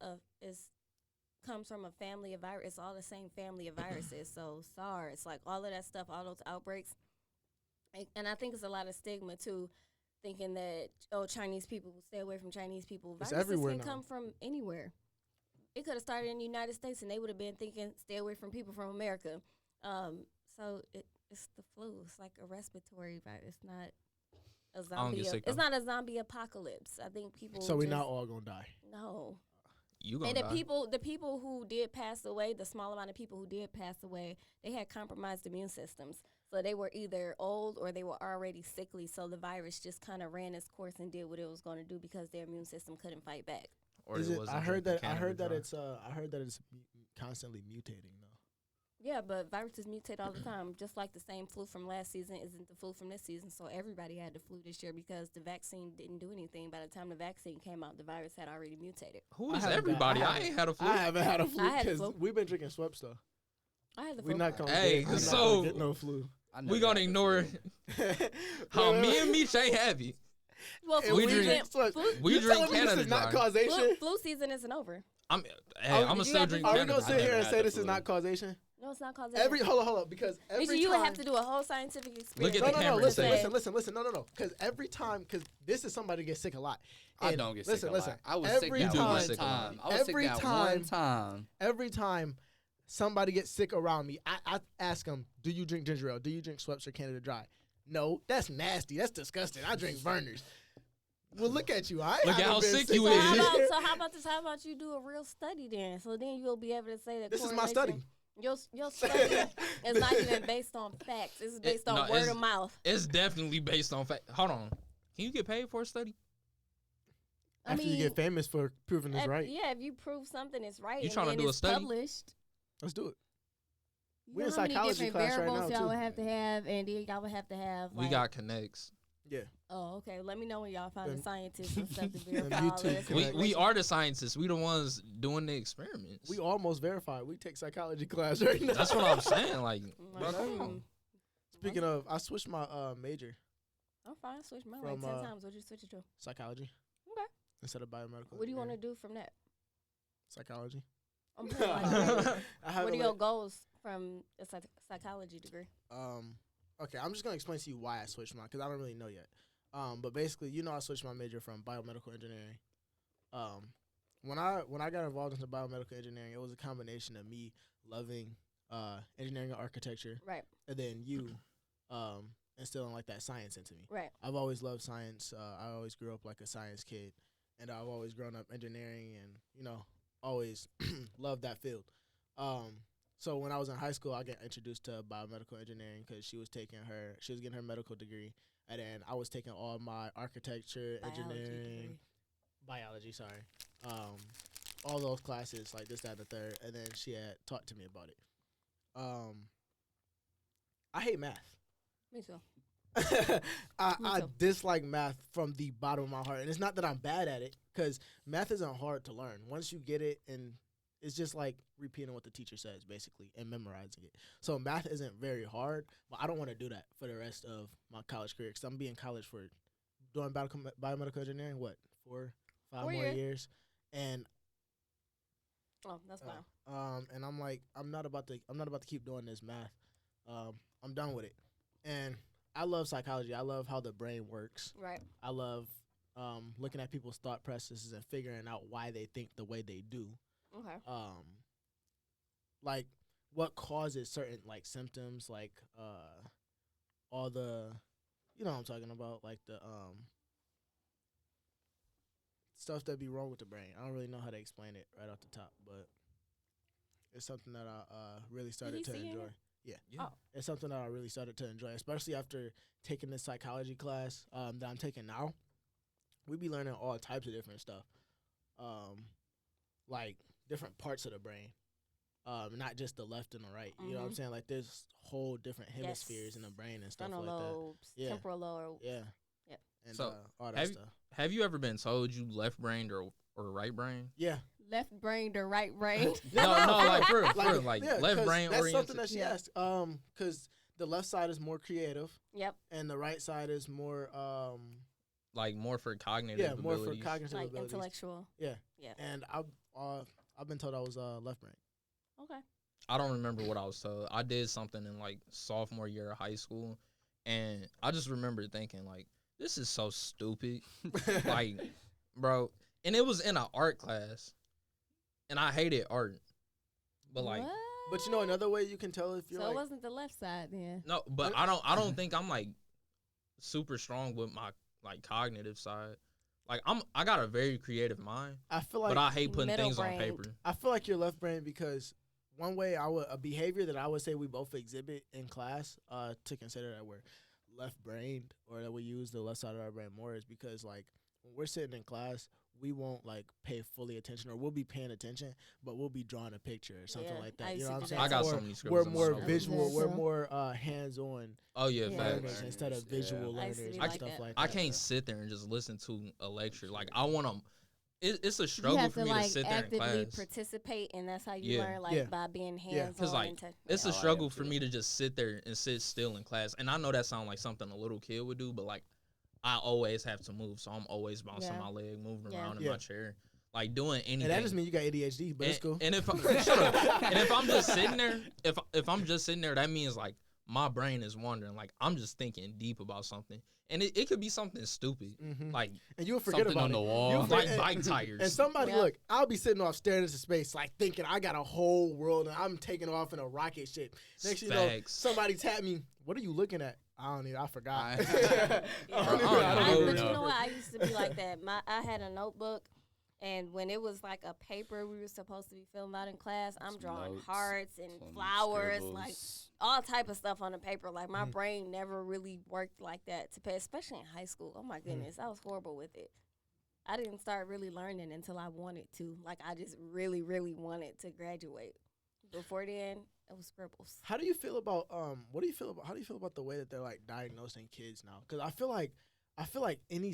comes from a family of virus. It's all the same family of viruses. So SARS, like all of that stuff, all those outbreaks, and I think it's a lot of stigma too, thinking that Chinese people stay away from Chinese people. It's Viruses everywhere can now. come from anywhere. It could have started in the United States, and they would have been thinking stay away from people from America. So it's the flu. It's like a respiratory virus. It's not a I don't zombie. get sick, It's though. not a zombie apocalypse. I think people. So we're just- not all gonna die. No. You gonna And the die. people who did pass away, the small amount of people who did pass away, they had compromised immune systems. So they were either old or they were already sickly. So the virus just kind of ran its course and did what it was going to do because their immune system couldn't fight back. Or Is it it, wasn't I heard drinking that. I heard Canada that Dry. it's. I heard that it's constantly mutating though. Yeah, but viruses mutate all the time. Just like the same flu from last season isn't the flu from this season. So everybody had the flu this year because the vaccine didn't do anything. By the time the vaccine came out, the virus had already mutated. Who I is haven't everybody? got- I ain't had a flu. I haven't had a flu I had the because flu. we've been drinking Schweppes though. I had the We're flu. not gonna. Hey, get, I'm not so- gonna get no flu. I We never gonna had the ignore flu. how me and Meech ain't happy. Well, And flu we season, drink Schweppes. flu, We You drink telling me Canada This is not Dry. causation. flu season isn't over. I'm Are gonna you still have drink to- Are we Canada gonna sit Dry. here and had say the this is flu. not causation? No, it's not causation. Hold up, because every Meaning you time would have to do a whole scientific experience. at No, the no, no. camera and Listen, say- listen. No. Because every time, because this is somebody gets sick a lot. I And don't get listen, sick a listen. lot. I was every sick that time- one sick a lot. time. I was Every sick that time- one time. Every time somebody gets sick around me, I ask them, "Do you drink ginger ale? Do you drink Schweppes or Canada Dry?" No, that's nasty. That's disgusting. I drink Verner's. Well, look at you. I Look at haven't how been sick sick you all is. year. So how about this? How about you do a real study then? So then you'll be able to say that This is my study. Your study is not even based on facts. It's based on word of mouth. It's definitely based on fact. Hold on. Can you get paid for a study? After you get famous for proving it's right. Yeah, if you prove something is right, You trying to do a study? Published. Let's do it. We're in psychology class right now, y'all would have to have, and y'all would have to have. We got connects. Yeah. Oh, okay. Let me know when y'all find the scientists and stuff to verify all this. We are the scientists. We the ones doing the experiments. We almost verified. We take psychology class right now. That's what I'm saying. Like, bro, come on. Speaking of, I switched my major. I'm fine. I switched mine like 10 times. What'd you switch it to? Psychology. Okay. Instead of biomedical. What do you want to do from that? Psychology. I'm what are your goals from a psychology degree? Okay, I'm just gonna explain to you why I switched mine because I don't really know yet. But basically, I switched my major from biomedical engineering. When I got involved into biomedical engineering, it was a combination of me loving engineering and architecture, right, and then you instilling like that science into me. Right. I've always loved science. I always grew up like a science kid, and I've always grown up engineering, and always loved that field. So when I was in high school, I got introduced to biomedical engineering because she was getting her medical degree, and then I was taking all my architecture, engineering, biology, all those classes, like this, that, and the third, and then she had talked to me about it. I hate math. Me too. I dislike math from the bottom of my heart, and it's not that I'm bad at it, because math isn't hard to learn. Once you get it, and it's just like repeating what the teacher says, basically, and memorizing it. So math isn't very hard, but I don't want to do that for the rest of my college career, because I'm be in college for doing biomedical engineering, 4-5 more years, and that's fine. And I'm like, I'm not about to keep doing this math. I'm done with it, and I love psychology. I love how the brain works. Right. I love looking at people's thought processes and figuring out why they think the way they do. Okay. Like what causes certain like symptoms, like all the, you know what I'm talking about, like the stuff that be wrong with the brain. I don't really know how to explain it right off the top, but it's something that I really started to enjoy. Yeah. Oh. It's something that I really started to enjoy, especially after taking this psychology class that I'm taking now. We be learning all types of different stuff, like different parts of the brain, not just the left and the right. You know what I'm saying? Like there's whole different hemispheres in the brain and stuff like lobes, that. Yeah. Temporal lobe. Yeah. Yep. And so all that stuff. Have you ever been told you left-brained or right brain? Yeah. Left brain or right brain? no, like for real, like yeah, left brain that's oriented. something that she asked. Because the left side is more creative. Yep. And the right side is more like more for cognitive abilities. more for cognitive like abilities. Intellectual. Yeah. Yeah. And I've been told I was left brain. Okay. I don't remember what I was told. I did something in like sophomore year of high school, and I just remember thinking like, this is so stupid. Like, bro, and it was in an art class, and I hated art. But like, what? But you know another way you can tell if you're so like, it wasn't the left side then. No, but I don't think I'm like super strong with my like cognitive side. Like I got a very creative mind. I feel like, but I hate putting things brain. on paper. I feel like you're left brain because one way a behavior that I would say we both exhibit in class to consider that we're left brained or that we use the left side of our brain more is because like when we're sitting in class, we won't like pay fully attention, or we'll be paying attention, but we'll be drawing a picture or something like that. You know what I'm saying? I got or so many scribbles. we're in more my notebook. visual. We're more hands-on. Oh yeah, learners facts. instead of visual learners and like stuff that. like that. I can't sit there and just listen to a lecture. Like I want to. It's a You struggle have for to me like to sit there in actively class. participate, and that's how you Yeah. learn, like Yeah. by being Yeah. hands-on. 'Cause, like, and It's a I struggle am for too. me to just sit there and sit still in class. And I know that sounds like something a little kid would do, but like I always have to move, so I'm always bouncing Yeah. my leg, moving Yeah. around in Yeah. my chair, like doing anything. And that just means you got ADHD, but it's cool. And if shut up. And if I'm just sitting there, if I'm just sitting there, that means like my brain is wandering. Like I'm just thinking deep about something, and it could be something stupid, like and you'll forget something about on it. the wall, You'll like forget- bike tires. And somebody, Yeah. look, I'll be sitting off staring into space, like thinking I got a whole world and I'm taking off in a rocket ship. Next thing you know, Facts. somebody tapped me. What are you looking at? I don't even. I forgot. I- Yeah. I don't But know. you know what? I used to be like that. I had a notebook, And when it was like a paper we were supposed to be filling out in class, I'm Some drawing notes, hearts and some flowers, like scribbles. all type of stuff on the paper. Like my brain never really worked like that to pay, especially in high school. Oh my goodness, I was horrible with it. I didn't start really learning until I wanted to. Like I just really, really wanted to graduate. Before then, it was scribbles. How do you feel about what do you feel about how do you feel about the way that they're like diagnosing kids now? Because I feel like any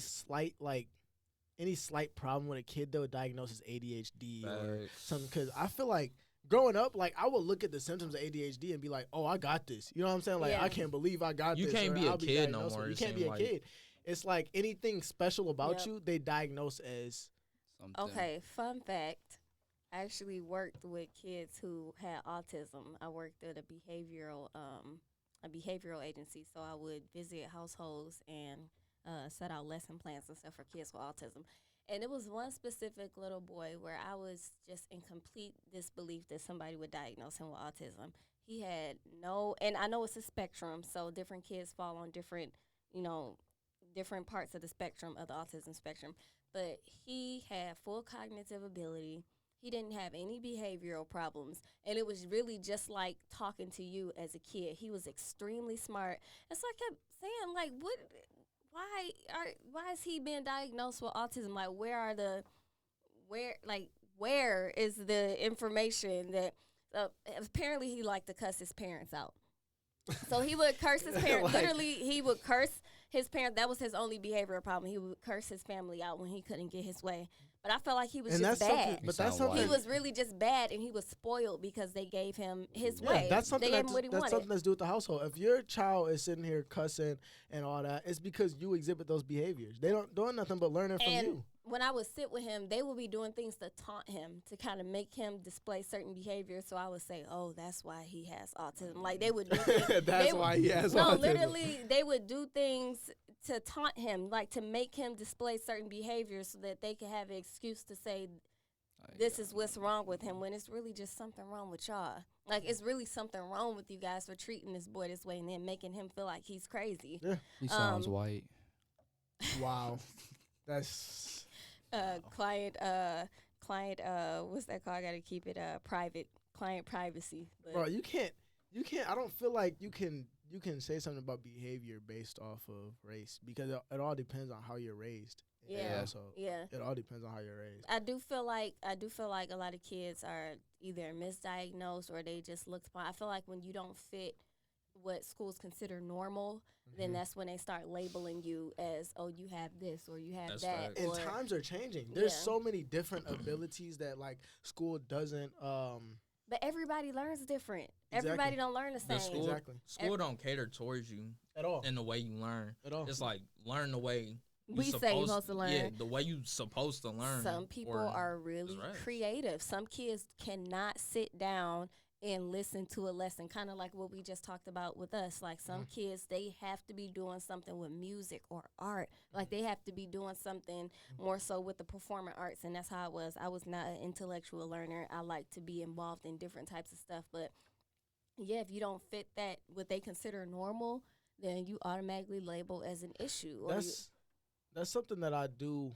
slight problem with a kid they'll diagnose as ADHD or Facts. something. Because I feel like growing up, like I would look at the symptoms of ADHD and be like, oh, I got this. You know what I'm saying? Like Yeah. I can't believe I got You this. can't or be a I'll kid no diagnosed with more, it. You it can't be seem a like. kid. It's like anything special about Yep. you, they diagnose as. Something. Okay, fun fact. I actually worked with kids who had autism. I worked at a behavioral agency, so I would visit households and set out lesson plans and stuff for kids with autism. And it was one specific little boy where I was just in complete disbelief that somebody would diagnose him with autism. He had and I know it's a spectrum, so different kids fall on different, different parts of the spectrum of the autism spectrum. But he had full cognitive ability. He didn't have any behavioral problems, and it was really just like talking to you as a kid. He was extremely smart. And so I kept saying, like, why is he being diagnosed with autism? Like, where is the information that apparently he liked to cuss his parents out. So he would curse his parents. Like- Literally, he would curse his parents. That was his only behavioral problem. He would curse his family out when he couldn't get his way. But I felt like he was And just that's bad. something. But sound that's something. He was really just bad, and he was spoiled because they gave him his Yeah, way. that's something they gave him what he that's wanted. something that's due with the household. If your child is sitting here cussing and all that, it's because you exhibit those behaviors. They don't doing nothing but learning from And you. when I would sit with him, they would be doing things to taunt him, to kind of make him display certain behaviors. So I would say, "Oh, that's why he has autism." Like they would do things. That's why he has No, autism. literally, they would do things to taunt him, like to make him display certain behaviors so that they could have an excuse to say, this is what's wrong with him, when it's really just something wrong with y'all. Like, it's really something wrong with you guys for treating this boy this way and then making him feel like he's crazy. He sounds Um, white. Wow, that's Client, what's that called? I got to keep it private, client privacy. But bro. You can't. I don't feel like you can say something about behavior based off of race because it all depends on how you're raised. Yeah. So yeah. it all depends on how you're raised. I do feel like a lot of kids are either misdiagnosed or they just look smart. I feel like when you don't fit what schools consider normal, then that's when they start labeling you as, oh, you have this or you have That's that. facts. And Or, times are changing. There's Yeah. so many different abilities that like school doesn't. but everybody learns different. Exactly. Everybody don't learn the The same. school, Exactly. school don't cater towards you At all. in the way you learn. At all. It's like learn the way We say you're supposed to learn. Yeah, the way you supposed to learn. Some people or- are really right. creative. Some kids cannot sit down and listen to a lesson, kind of like what we just talked about with us. Like some kids, they have to be doing something with music or art. Like they have to be doing something more so with the performing arts, and that's how it was. I was not an intellectual learner. I like to be involved in different types of stuff, but yeah, if you don't fit that what they consider normal, then you automatically label as an issue. Or That's something that I do.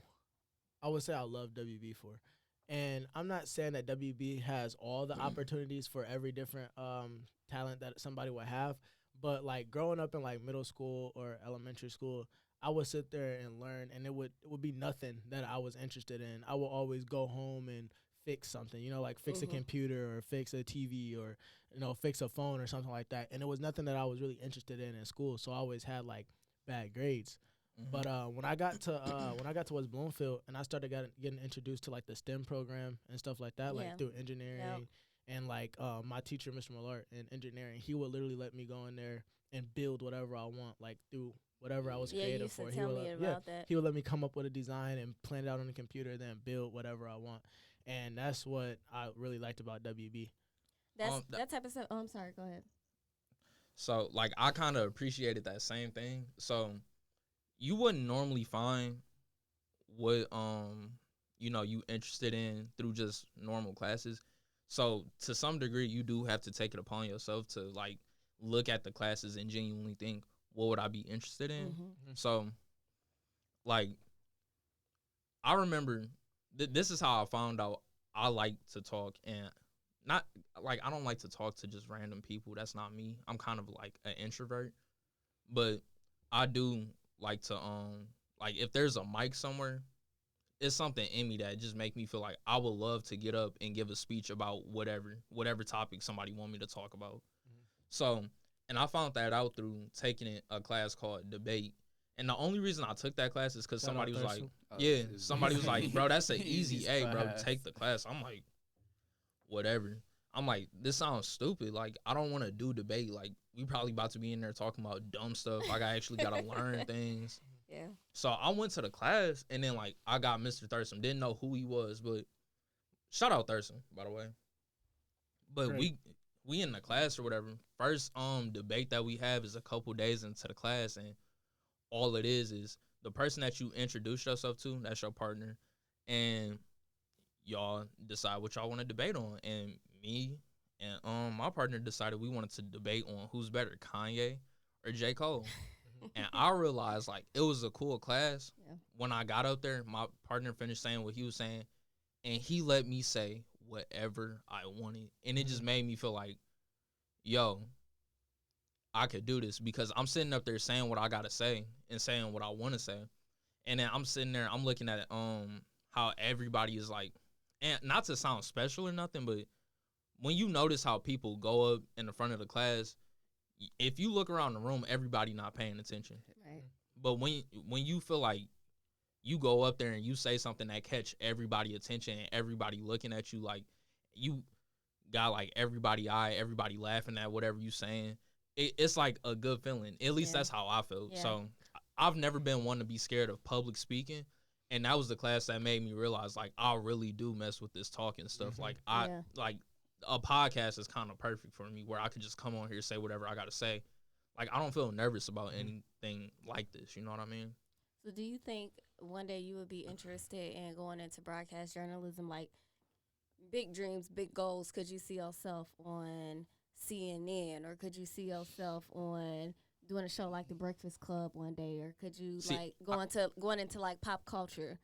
I would say I love WB for, and I'm not saying that WB has all the opportunities for every different talent that somebody would have, but like growing up in like middle school or elementary school, I would sit there and learn, and it would be nothing that I was interested in. I would always go home and fix something, like fix a computer or fix a TV or fix a phone or something like that, and it was nothing that I was really interested in school. So I always had like bad grades. But when I got to West Bloomfield and I started getting introduced to like the STEM program and stuff like that, Yeah. like through engineering and like my teacher, Mr. Millard, in engineering, he would literally let me go in there and build whatever I want, like through whatever I was Yeah, you creative used to for. tell he would me let, about that. He would let me come up with a design and plan it out on the computer, then build whatever I want. And that's what I really liked about WB. That's that type of stuff. Oh, I'm sorry. Go ahead. So like I kind of appreciated that same thing. So you wouldn't normally find what you interested in through just normal classes. So to some degree, you do have to take it upon yourself to like look at the classes and genuinely think, what would I be interested in? So like I remember this is how I found out I like to talk, and not like I don't like to talk to just random people. That's not me. I'm kind of like an introvert, but I do like to like if there's a mic somewhere, it's something in me that just make me feel like I would love to get up and give a speech about whatever topic somebody want me to talk about. So, and I found that out through taking a class called debate. And the only reason I took that class is because Shout somebody out was like, Thurston. yeah, somebody was like, bro, that's an easy Easy A, bro. class. Take the class. I'm like, whatever. I'm like, this sounds stupid. Like, I don't want to do debate. Like, we probably about to be in there talking about dumb stuff. Like, I actually got to learn things. Yeah. So I went to the class, and then, like, I got Mr. Thurston. Didn't know who he was, but shout out Thurston, by the way. But Great. we in the class or whatever. First debate that we have is a couple days into the class, and all it is the person that you introduce yourself to, that's your partner, and y'all decide what y'all want to debate on. And me and my partner decided we wanted to debate on who's better, Kanye or J. Cole. And I realized like it was a cool class. Yeah. When I got up there, my partner finished saying what he was saying, and he let me say whatever I wanted. And it just made me feel like, yo, I could do this because I'm sitting up there saying what I gotta say and saying what I want to say, and then I'm sitting there, I'm looking at how everybody is like, and not to sound special or nothing, but when you notice how people go up in the front of the class, if you look around the room, everybody not paying attention. Right. But when you feel like you go up there and you say something that catch everybody attention and everybody looking at you, like you got like everybody laughing at whatever you saying. It's like a good feeling. At least that's how I felt. Yeah. So I've never been one to be scared of public speaking. And that was the class that made me realize like I really do mess with this talking stuff. Like like a podcast is kind of perfect for me where I could just come on here and say whatever I got to say. Like I don't feel nervous about anything like this. You know what I mean? So do you think one day you would be interested in going into broadcast journalism? Like big dreams, big goals. Could you see yourself on CNN, or could you see yourself on doing a show like The Breakfast Club one day, or could you like going into like pop culture?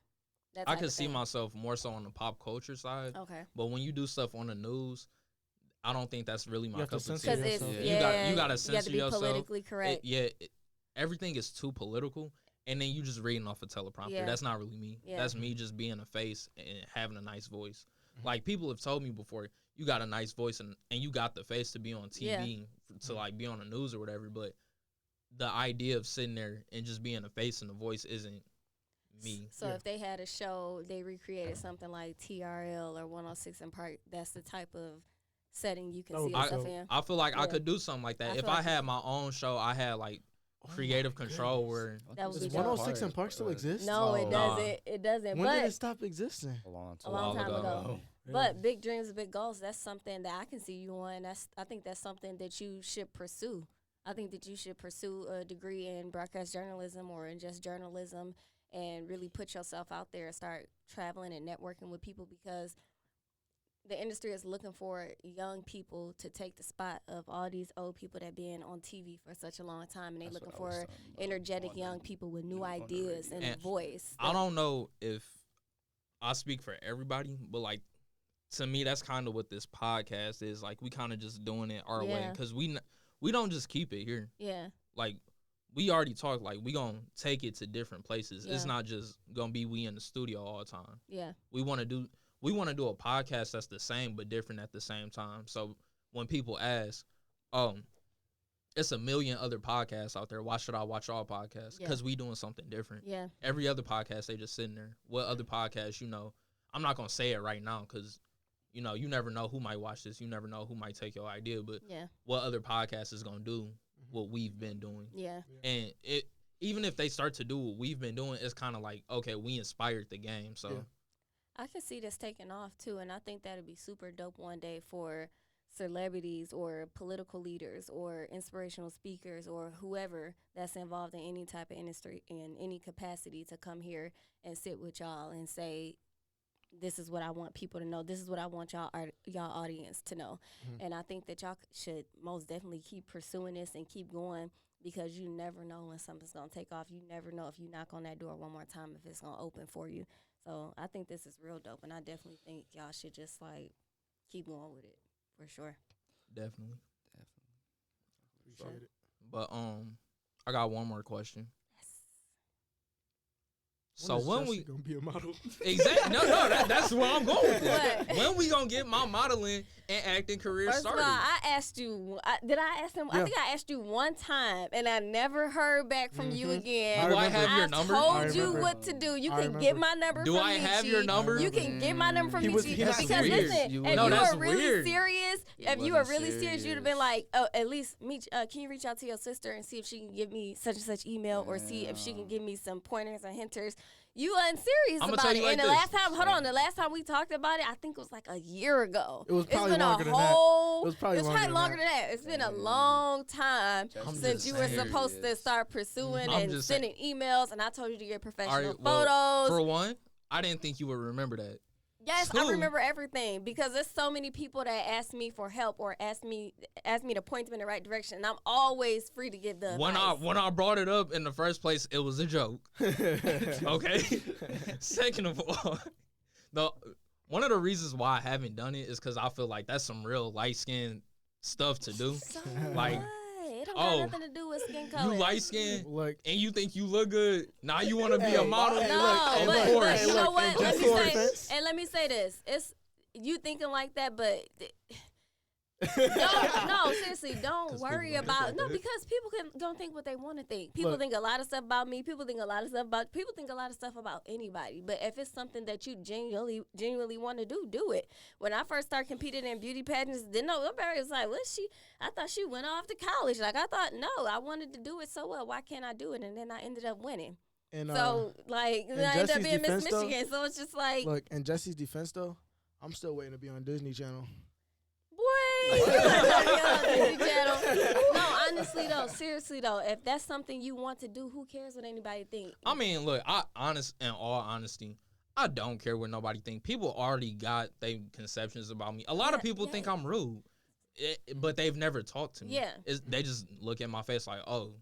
I could see myself more so on the pop culture side. Okay. But when you do stuff on the news, I don't think that's really my have to cup of tea. censor Because it's You gotta censor you have to be yourself. politically correct. Everything is too political, and then you just reading off a teleprompter. Yeah. That's not really me. Yeah. That's me just being a face and having a nice voice. Like people have told me before, you got a nice voice and you got the face to be on TV to like be on the news or whatever. But the idea of sitting there and just being a face and a voice isn't me. So if they had a show, they recreated something like TRL or 106 in Park, that's the type of setting you can see yourself in. I feel like I Yeah. could do something like that. I If feel I like had my own show, I had like creative control where That would Does be dope. 106 in Park still exist? No, it No. doesn't. It doesn't. When did but it stop existing? A long a long time ago. ago. But big dreams, big goals, that's something that I can see you on. I think that's something that you should pursue. I think that you should pursue a degree in broadcast journalism or in just journalism and really put yourself out there and start traveling and networking with people, because the industry is looking for young people to take the spot of all these old people that been on TV for such a long time, and they looking for energetic young people with new ideas and a voice. I don't know if I speak for everybody, but like to me, that's kind of what this podcast is. Like we kind of just doing it our way, because we don't just keep it here. Yeah. Like we already talked. Like we gonna take it to different places. Yeah. It's not just gonna be we in the studio all the time. Yeah. We want to do a podcast that's the same but different at the same time. So when people ask, it's a million other podcasts out there, why should I watch all podcasts? Because we doing something different. Yeah. Every other podcast, they just sitting there. What other podcasts, I'm not going to say it right now because, you never know who might watch this. You never know who might take your idea. But what other podcast is going to do what we've been doing? Yeah. And even if they start to do what we've been doing, it's kind of like, okay, we inspired the game. So I can see this taking off too, and I think that'd be super dope one day for celebrities or political leaders or inspirational speakers or whoever that's involved in any type of industry in any capacity to come here and sit with y'all and say, this is what I want people to know. This is what I want y'all audience to know. And I think that y'all should most definitely keep pursuing this and keep going, because you never know when something's going to take off. You never know if you knock on that door one more time if it's going to open for you. So I think this is real dope, and I definitely think y'all should just like keep going with it for sure. Definitely. Appreciate it. But I got one more question. When So is when Jesse we gonna be a model? exactly that's where I'm going with this. What? When we gonna get my modeling and acting career First started? of all, I asked you. Did I ask him? Yeah. I think I asked you one time, and I never heard back from you again. Do I remember. have your number? I told you remember. what to do. You I can get remember. my number Do from I have Michi. your number? You can get my number from He was- Michi. he not Because serious. listen, You if No, you that's were really weird. serious, He if you were wasn't really serious, you'd have been like, oh, at least Michi, can you reach out to your sister and see if she can give me such and such email, or see if she can give me some pointers and hinters. You unserious I'ma about tell it. you like And the this. last time, hold on, the last time we talked about it, I think it was like a year ago. It was probably it's been longer a than that. whole, It was probably longer longer than than that. It's been a long time I'm since just you were saying. supposed to start pursuing I'm and just saying. sending emails, and I told you to get professional well, photos. for one, I didn't think you would remember that. Yes, Two. I remember everything because there's so many people that ask me for help or ask me to point them in the right direction, and I'm always free to give the When advice. I brought it up in the first place, it was a joke. Okay. Second of all, one of the reasons why I haven't done it is because I feel like that's some real light skinned stuff to do. So Like, what? It don't oh, got nothing to do with skin color. You light skinned Like, and you think you look good. Now you want to be Hey, a model. hey, No, look, hey, but, look, of but course. hey, you know look, what? and Let just me for say, offense- and let me say this: it's you thinking like that, but no, seriously, don't 'Cause worry people don't think about like no that. because people don't think what they want to think. People Look. think a lot of stuff about me. People think a lot of stuff about anybody. But if it's something that you genuinely want to do it. When I first started competing in beauty pageants, didn't know nobody was like, "What's she?" I thought she went off to college. Like I thought, no, I wanted to do it so well. Why can't I do it? And then I ended up winning. and So like in I ended up Jesse's being Miss defense, though, Michigan. So it's just like, look, in Jesse's defense though, I'm still waiting to be on Disney Channel. boy, you gotta be on Disney Channel. No, honestly though, seriously though, if that's something you want to do, who cares what anybody think? I mean, look, in all honesty, I don't care what nobody think. People already got their conceptions about me. A lot of Yeah, people yeah. think I'm rude, but they've never talked to me. Yeah. They just look at my face like, oh,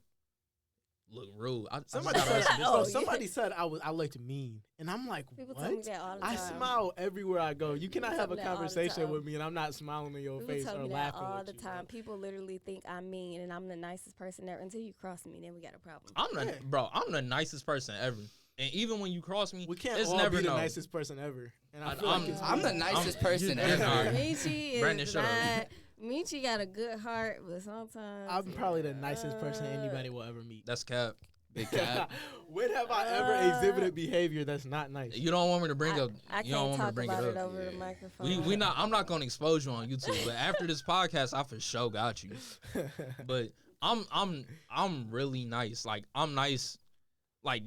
look rude. I just Somebody gotta said, listen to this. Oh, somebody said I looked mean, and I'm like, People what? tell me that all the I time. smile everywhere I go. You cannot People have tell a me that all the conversation time. with me, and I'm not smiling in your People face tell or me that laughing all with the you, time. bro. People literally think I'm mean and I'm the nicest person ever until you cross me, then we got a problem. I'm the nicest person ever. And even when you cross me, We can't it's all never be the no. nicest person ever. And I I- feel like it's I'm the me. nicest I'm- person you're ever. not. Michi is Brandon, shut up. not. Michi got a good heart, but sometimes I'm probably the nicest person anybody will ever meet. That's cap. Big cap. When have I ever exhibited behavior that's not nice? You don't want me to bring up. I You don't can't want me to talk bring about it it up. over the microphone. We not. I'm not gonna expose you on YouTube, but after this podcast, I for sure got you. But I'm really nice. Like I'm nice. Like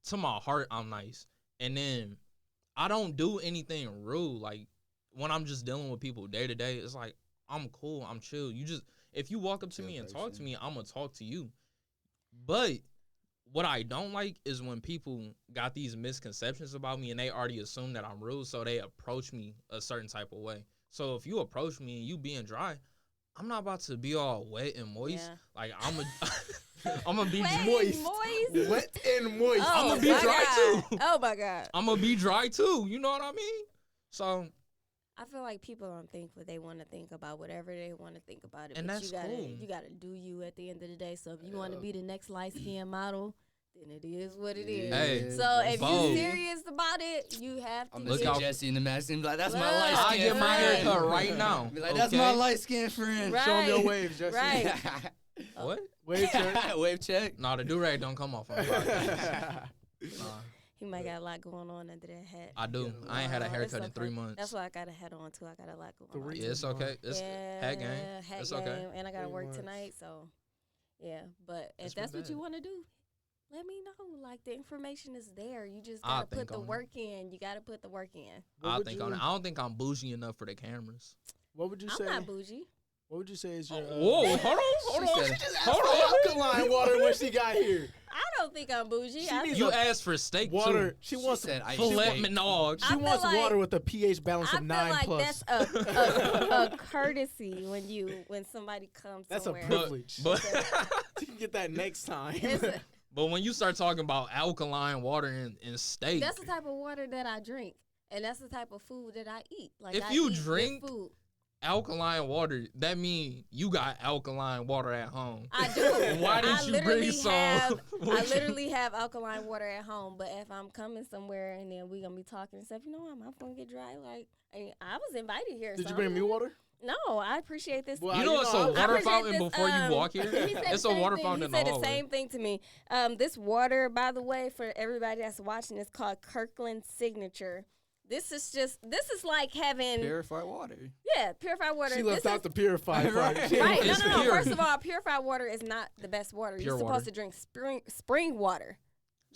to my heart, I'm nice. And then I don't do anything rude. Like when I'm just dealing with people day to day, it's like I'm cool. I'm chill. If you walk up to Chill me and talk to person. me, I'm gonna talk to you. But what I don't like is when people got these misconceptions about me and they already assume that I'm rude, so they approach me a certain type of way. So if you approach me and you being dry, I'm not about to be all wet and moist. Yeah. Like I'm gonna be Wet moist. and moist. Wet and moist. Oh, I'ma be my dry God. too. Oh my God. I'm gonna be dry too. You know what I mean? So I feel like people don't think what they want to think about whatever they want to think about it. And but that's you gotta, cool. You gotta do you at the end of the day. So if you want to be the next light skinned model, then it is what it is. Hey, So if Bo. you serious about it, you have to. I'm Look gonna out. see Jesse in the mask and be like, that's my Look. light I'll skin get my friend. haircut right now. Be like, that's my okay? light skin friend. Right. Show them your waves, Jesse. Right. What? Wave check. Wave check. No, the do-rag don't come off on the podcast. Nah, He might got a lot going on under that hat. I do. I ain't had a It's haircut in okay. 3 months. That's why I got a hat on too. I got a lot going on. Yeah, it's okay. It's hat game. Hat It's game, okay. and I got to 3 work months. tonight, so yeah. But if It's that's not what you bad. want to do, let me know. Like the information is there. You just I'll gotta put think the on it. work in. You gotta put the work in. What I would think you- on it. I don't think I'm bougie enough for the cameras. What would you I'm say? not bougie. What would you say is your? Whoa, hold on. said- Hold on. Alkaline water when she got here. I don't think I'm bougie. She I needs You a asked for steak water. too. She wants said ice Filet steak. mignon. I She feel wants like- water with a pH balance I of feel 9 like plus. that's a courtesy when somebody comes That's a somewhere. privilege. But You can get that next time. It's a- But when you start talking about alkaline water and steak, That's the type of water that I drink, and that's the type of food that I eat. Like If I you eat good drink- food. alkaline water, that means you got alkaline water at home. I do. Why didn't I you literally bring some? have- I literally have alkaline water at home, but if I'm coming somewhere and then we gonna be talking and stuff, my mouth gonna get dry. Like I was invited here. Did so you bring I'm me here. water? No, I appreciate this. Well, You know it's a I water appreciate fountain this, before you walk here? he said It's the a same water thing. fountain in He the said the hallway. same thing to me. This water, by the way, for everybody that's watching, is called Kirkland Signature. This is like having Purified water. purified water. She left This out is- the purified part. Right. She- Right, It's no. pure. First of all, purified water is not the best water. Pure You're supposed water. to drink spring water.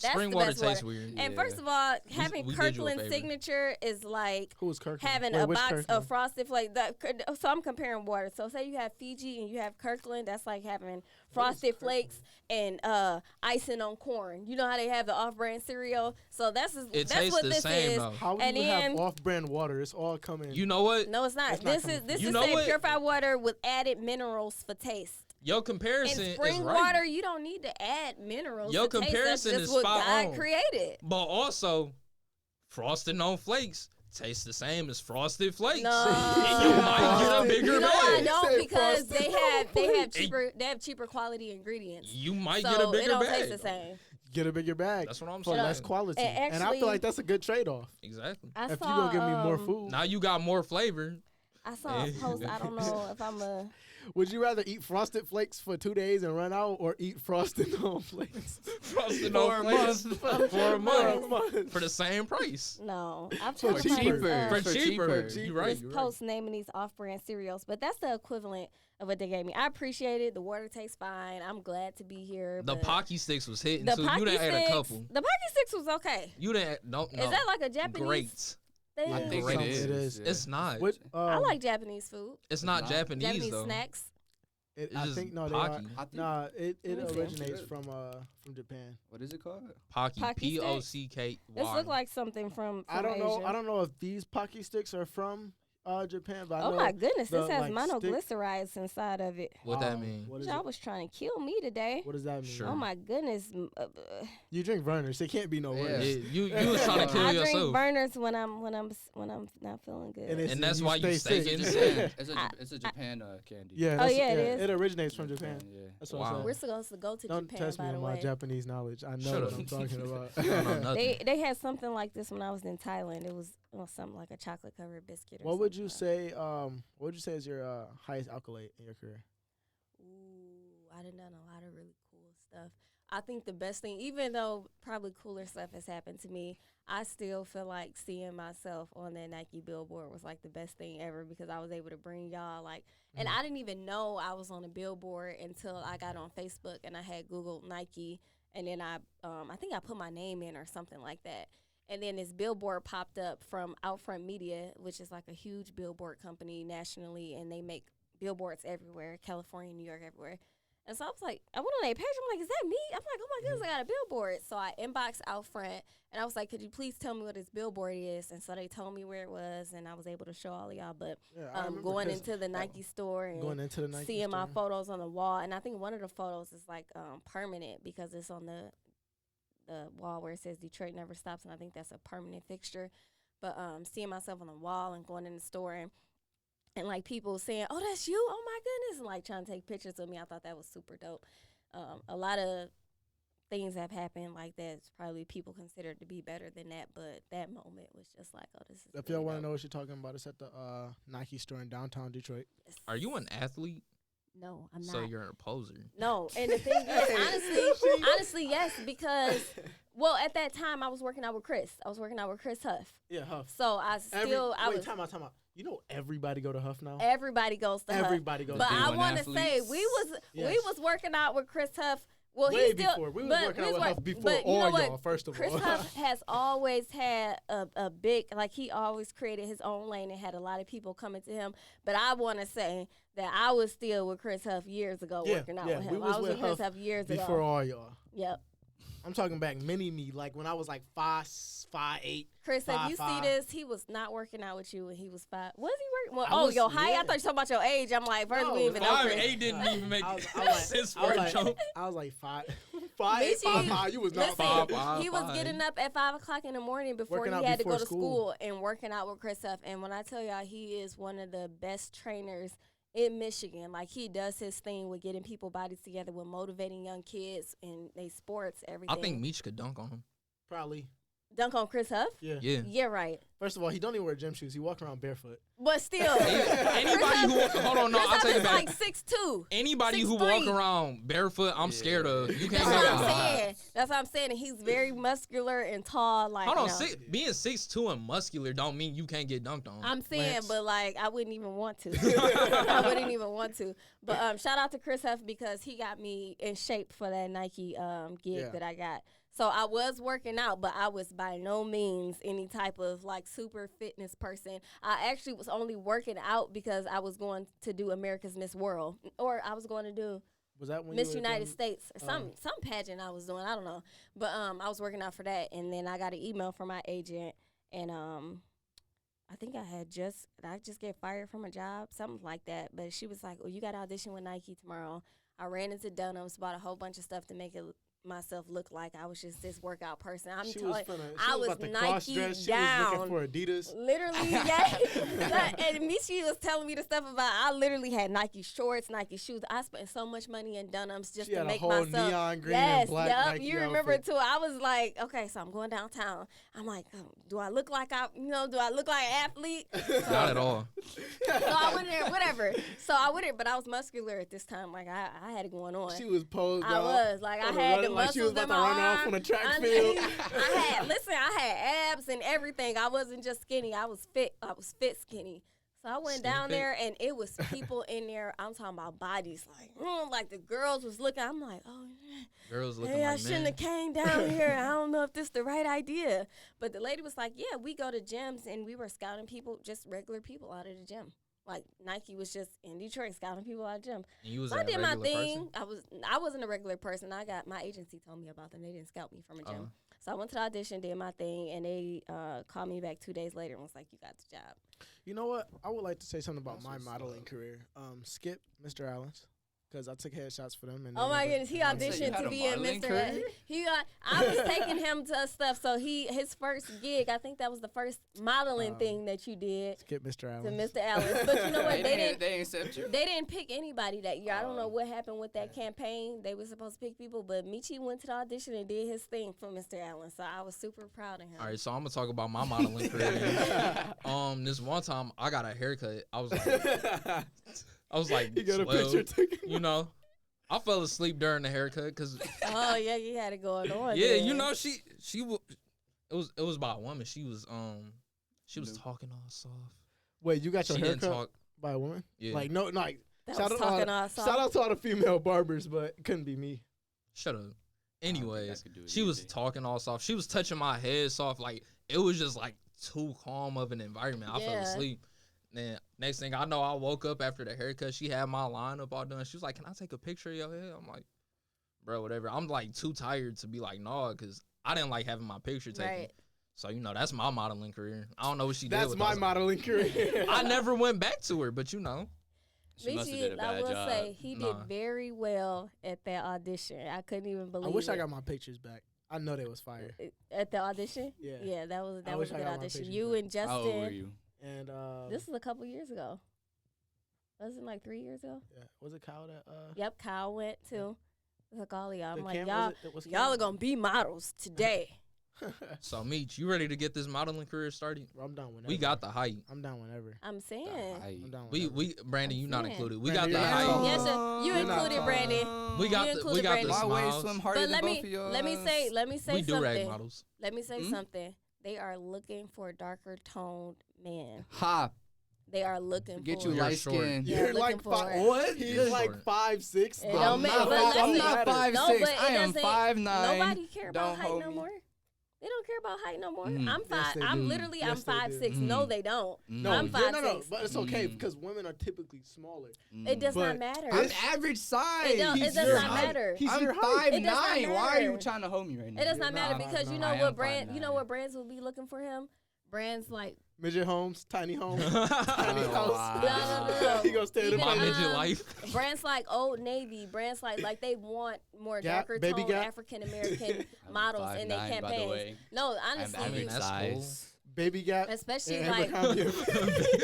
That's Spring the water best tastes water. weird. And Yeah. first of all, having we did you a Kirkland favor. Signature is like Who was Kirkland? having Wait, a which box Kirkland? of Frosted Flakes. So I'm comparing water. So say you have Fiji and you have Kirkland. That's like having Frosted Flakes and icing on corn. You know how they have the off-brand cereal. So that's tastes what the this same, is. though. How would And you have then- off-brand water? It's all coming. You know what? No, it's not. That's not This coming- is You is know say what? purified water with added minerals for taste. Your comparison In is spring right. water, you don't need to add minerals. Your to taste. That's comparison just is what spot God on. created. But also, frosted on flakes tastes the same as frosted flakes. No. And you might get a bigger You know I bag. don't Say because Frosted they have cheaper quality ingredients. You might so get a bigger it don't bag. taste the same. Get a bigger bag That's what I'm for saying. less quality. And And I actually- feel like that's a good trade-off. Exactly. I If you saw gonna give me more um, food, Now you got more flavor. I saw a post. I don't know if I'm a. would you rather eat Frosted Flakes for 2 days and run out, or eat Frosted on Flakes Frosted for on a flakes month? for a For month a month. for the same price. No, I've For tried cheaper. For cheaper. cheaper. You right. This You right. post naming these off-brand cereals, but that's the equivalent of what they gave me. I appreciate it. The water tastes fine. I'm glad to be here. The but Pocky Sticks was hitting the too. You Pocky done had a Sticks- couple. The Pocky Sticks was okay. You done no. Is that like a Japanese great? thing? I think Great. it is. It is. Yeah. It's not. What, I like Japanese food. It's not not. Japanese, Japanese though. snacks. It, It's I just think no, they are. Pocky. I think, Nah, it Let me see. originates from Japan. what is it called? Pocky. Pocky Pocky. This look like something from I don't know. Asia. I don't know if these Pocky Sticks are from Japan, but I Oh know my goodness, the, this has like, stick- monoglycerides inside of it. What that mean? What is Y'all it? was trying to kill me today. What does that mean? Sure. Oh my goodness. You drink Vernors. It can't be no Yeah. worse. You was trying to kill I drink yourself. burners when I'm not feeling good. And it's- And that's you why you stay stay sick. in It's a Japan candy. Yeah. Oh, That's, yeah, it is. It originates from Japan. Yeah. That's what Wow. I We're said. supposed to go to Don't Japan, test me by the on my way. Japanese knowledge. I know Shut what up. I'm talking about. I don't know nothing. They had something like this when I was in Thailand. It was something like a chocolate covered biscuit. Or What would you something. say? What would you say is your highest accolade in your career? Ooh, I done done a lot of really cool stuff. I think the best thing, even though probably cooler stuff has happened to me, I still feel like seeing myself on that Nike billboard was like the best thing ever because I was able to bring y'all like, and I didn't even know I was on a billboard until I got on Facebook and I had Googled Nike, and then I think I put my name in or something like that. And then this billboard popped up from Outfront Media, which is like a huge billboard company nationally, and they make billboards everywhere, California, New York, everywhere. And so I was like, I went on their page. I'm like, is that me? I'm like, oh my goodness, I got a billboard. So I inboxed Outfront, and I was like, could you please tell me what this billboard is? And so they told me where it was, and I was able to show all of y'all. But Yeah, I remember going 'cause into the Nike store and going into the Nike seeing my store. photos on the wall, and I think one of the photos is like permanent because it's on the wall where it says Detroit never stops, and I think that's a permanent fixture. But seeing myself on the wall and going in the store and like people saying, oh, that's you, oh my goodness, and like trying to take pictures of me, I thought that was super dope. A lot of things have happened like that. It's probably people considered to be better than that, but that moment was just like, oh, this is If really y'all want to dope. know what you're talking about, it's at the Nike store in downtown Detroit. Are you an athlete? No, I'm not. So you're a poser. No, and the thing is, honestly, yes, because, well, at that time, I was working out with Chris. I was working out with Chris Huff. Yeah, Huff. So I still, Time out. You know everybody go to Huff now? everybody goes to Huff. Everybody goes But to I Huff. D1 want to say, athletes. we Yes. was working out with Chris Huff. Well, Way he still, before. We was but working out we with was Huff work- before but you all know what? y'all, first of Chris all. Huff has always had a big, like he always created his own lane and had a lot of people coming to him. But I want to say that I was still with Chris Huff years ago working out with him. We was I was with Chris Huff Huff years before ago. all y'all. Yep. I'm talking back mini me, like when I was like 5'8". Chris, if you 5'5". see this, he was not working out with you when he was 5. Was he working? Well, I was- your height? yeah. I thought you were talking about your age. I'm like, first No, we didn't even know Chris. 5'8" didn't even make I was sense I for was a like, joke. I was like 5'5", you was not Listen, 5'5". he was getting up at 5 o'clock in the morning before Working he out had to go before to school. school and working out with Chris Huff. And when I tell y'all, he is one of the best trainers in Michigan. Like, he does his thing with getting people bodies together, with motivating young kids in their sports, everything. I think Meech could dunk on him. Probably. Dunk on Chris Huff? Yeah. Yeah, right. First of all, he don't even wear gym shoes. He walk around barefoot. But still. Anybody who hold on, no, Chris I'll Huff take it is back. like 6'2". Anybody who 6'3". walk around barefoot, I'm scared of. You can't That's say what I'm that. saying. That's what I'm saying. And he's very muscular and tall. Like, Hold on, no. being 6'2" and muscular don't mean you can't get dunked on. I'm saying, Lance. but like, I wouldn't even want to. I wouldn't even want to. But shout out to Chris Huff because he got me in shape for that Nike gig that I got. So I was working out, but I was by no means any type of like super fitness person. I actually was only working out because I was going to do America's Miss World, or I was going to do Was that when Miss you were United doing- States, or some pageant I was doing. I don't know, but I was working out for that, and then I got an email from my agent, and I think I just get fired from a job, something like that. But she was like, "Oh, you got to audition with Nike tomorrow." I ran into Dunham's, bought a whole bunch of stuff to make it myself look like I was just this workout person. I was about to Nike cross-dress. She was down. looking for Adidas. Literally, yeah. And Michi was telling me the stuff about. I literally had Nike shorts, Nike shoes. I spent so much money in Dunham's just She to had a make whole myself. neon green yes, and black yep. Nike You remember it outfit. too. I was like, okay, so I'm going downtown. I'm like, do I look like do I look like an athlete? Not at all. So I went there, whatever. So I went there, but I was muscular at this time. Like I had it going on. She was posed I up. was like, I on the had the run, like she muscles was in about my to run off arm. on a track I field. I had abs and everything. I wasn't just skinny. I was fit. I was fit skinny. So I went Skinny down fit. there, and it was people in there. I'm talking about bodies, like the girls was looking. I'm like, oh, Girls looking hey, I like shouldn't men. have came down here. I don't know if this is the right idea. But the lady was like, yeah, we go to gyms, and we were scouting people, just regular people out of the gym. Like Nike was just in Detroit scouting people out of the gym. And you was So I a did my regular thing. person? I wasn't a regular person. I got my agency told me about them. They didn't scout me from a gym. So I went to the audition, did my thing, and they called me back 2 days later and was like, "You got the job." You know what? I would like to say something about my modeling career. Skip Mr. Allen's, because I took headshots for them. And Oh they my never- goodness, he I'm saying, you auditioned had to a be in modeling Mr. career? I was taking him to stuff. So his first gig, I think that was the first modeling thing that you did Skip Mr. to Allen's. Mr. Allen. But you know what? They didn't accept you. They didn't pick anybody that year. I don't know what happened with that campaign. They were supposed to pick people, but Michi went to the audition and did his thing for Mr. Allen. So I was super proud of him. All right, so I'm gonna talk about my modeling career. This one time I got a haircut. I was like, You got a 12, picture taken. you know. I fell asleep during the haircut because Oh yeah, you had it going on. yeah, then. you know it was by a woman. She was talking all soft. Wait, you got She your didn't haircut talk. by a woman? Yeah. Like no, like That shout was out, talking all soft. shout out to all the female barbers, but it couldn't be me. Shut up. think I Anyways, could do it she was easy. talking all soft. She was touching my head soft. Like it was just like too calm of an environment. I fell Yeah. asleep. Then next thing I know, I woke up after the haircut. She had my lineup all done. She was like, "Can I take a picture of your head?" I'm like, "Bro, whatever." I'm like too tired to be like, "No," because I didn't like having my picture taken. Right. So you know, that's my modeling career. I don't know what she did. That's with my those. modeling career. I never went back to her, but you know, She must have Michi, did a I bad will job. say he Nah. did very well at that audition. I couldn't even I believe wish it. I got my pictures back. I know they was fire. At the audition? Yeah. Yeah, that was I a wish I good got my audition. pictures You back. and Justin. How old were you? And This was a couple years ago. Wasn't it like 3 years ago? yeah, was it Kyle that Yep, Kyle went too. Look, all of y'all. I'm the like, cam- y'all, was it- was y'all are Cam- gonna be models today. so Meech, you ready to get this modeling career started? Bro, I'm down whenever. We got the height. I'm down whenever. I'm saying. I'm down We whenever. Brandon, you not saying. included. We Brandon, got the you're not height. tall. Yes, sir. You You're not included, tall. Brandon. We got You the included the Brandon. My waist smiles. swim harder But than let both of me yours. let me say We do rag something. models. Let me say Hmm? something. They are looking for a darker toned man. Ha! They are looking Get for you You're light short. skin. Yeah, You're looking like for five. it. What? He's You're like short. 5'6". It but don't I'm matter, not but five- I'm listen. not 5'6". No, but it I am doesn't- 5'9". Nobody care about Don't height hold no me. more. They don't care about height no more. Mm. I'm Yes, five. they I'm do. literally Yes, they I'm do. 5'6". No, Mm. they don't. No, I'm yeah, no, 5'6". but it's okay Mm. because women are typically smaller. It does But not matter. I'm average size. It don't- it He's does your not height. matter. He's I'm your height. 5'9". It does not Why are you matter. trying to hold me right now? It does You're not matter not because you 5'9". know I what am brand. You know 5'9". what brands will be looking for him. Brands like Midget homes, tiny homes, tiny Oh, house. wow. no. He gonna stand Even, in My my midget life. brands like Old Navy, brands like they want more Gap, darker Baby tone Gap. African American models in their 5'9", by the campaigns. way. No, I'm honestly, average that's size. Baby Gap. especially and like Abercrombie.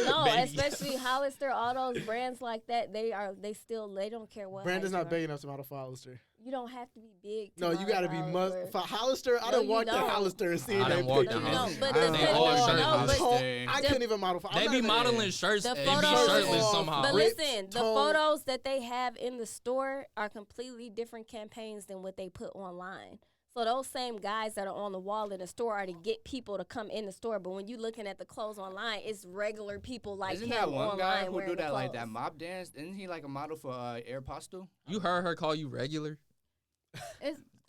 no, Baby. especially Hollister, all those brands like that, they don't care what. Brandon's height not you big are. enough to model for Hollister. You don't have to be big. To No, you model gotta for be Hollister. for Hollister. I No, done you walked in don't. Hollister and seen I that done walked picture. in No, Hollister. but I the don't They know. all no, shirtless. but I couldn't even model for. I'm They not be even- modeling shirts The and be photos- shirtless somehow. But Bricks, listen, the tone. photos that they have in the store are completely different campaigns than what they put online. So those same guys that are on the wall in the store are to get people to come in the store. But when you looking at the clothes online, it's regular people like Isn't him that one online guy who wearing do the that like that clothes. mob dance? Isn't he like a model for Aeropostale? You heard her call you regular?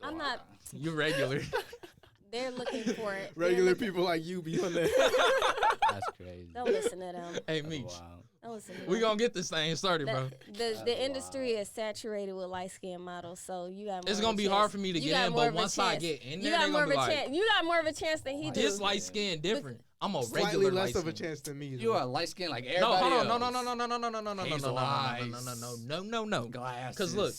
I'm not. You regular. They're looking for it. They're Regular looking- people like you be on there. That's crazy. Don't listen to them. Hey, Oh, Meech. wow. Don't listen to We them. gonna get this thing started, bro. The industry is saturated with light skinned models, so you got. More It's of gonna a be chance. hard for me to You get got in, more but of a once I chance. get in You there, got they more gonna of be a like, chance. You got more of a chance than he do. this light skin different. I'm a Slightly regular less light of a skin. chance than me. You are light skinned like No, everybody hold else. on, no, Hazel eyes. no. Glasses. Cause look,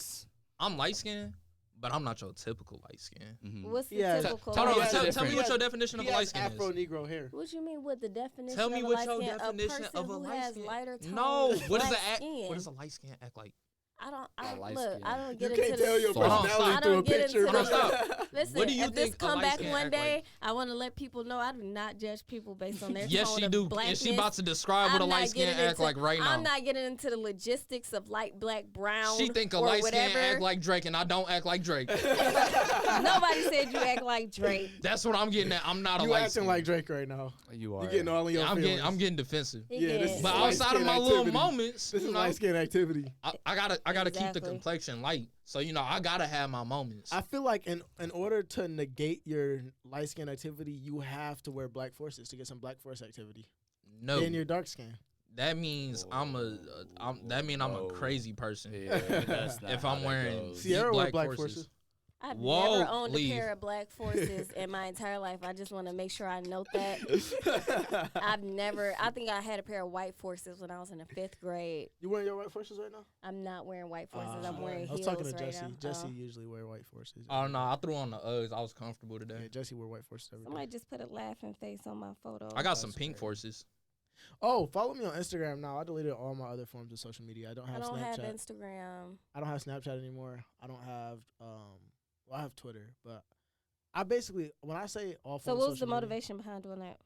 I'm light skinned, but I'm not your typical light skin. Mhm. What's the Yeah. typical? Hold on, has tell me different- what your definition of He a light has skin Afro is. Negro hair. What you mean with the definition? Tell me of a what light your skin? definition a person of a who light has skin. lighter tone. No, what does black a skin. what does a light skin act like? I don't. light Look, skin. I don't You get can't into tell the. your Hold on, personality stop. through I a don't get picture. into Hold on, bro. stop. Listen, What do you if this think a come light back skin one act day, like? I want to let people know I do not judge people based on their Yes, tone she of do, blackness. and she about to describe what a I'm light not skin getting act into- like right now. I'm not getting into the logistics of light, black, brown. She think a or light whatever. skin act like Drake, and I don't act like Drake. Nobody said you act like Drake. That's what I'm getting at. I'm not a You light acting skin. like Drake right now. You are. You getting all in your Yeah, feelings. I'm getting defensive. He Yeah, this get- is But light outside of skin my little activity. moments, This is you know, light skin activity. I gotta keep the Exactly. complexion light. So you know, I gotta have my moments. I feel like in order to negate your light skin activity, you have to wear black forces to get some black force activity. No, Then you're dark skin. that means I'm a Whoa. crazy person. Yeah, that's not If how I'm that wearing goes. Sierra black wear black forces. forces. I've Whoa, never owned leave. a pair of black forces in my entire life. I just want to make sure I note that. I think I had a pair of white forces when I was in the 5th grade. You wearing your white forces right now? I'm not wearing white forces. I'm Ah, wearing I heels was talking to right Jesse. now. Jesse usually wear white forces. Oh no, I threw on the Uggs. I was comfortable Yeah, today. Jesse wear white forces every day. Somebody just put a laughing face on my photo. I got some That's pink great. forces. Oh, follow me on Instagram now. I deleted all my other forms of social media. I don't I have don't have Snapchat. Instagram. I don't have Snapchat anymore. I don't have well, I have Twitter, but I basically when I say all forms So of what was the social media, motivation behind doing that?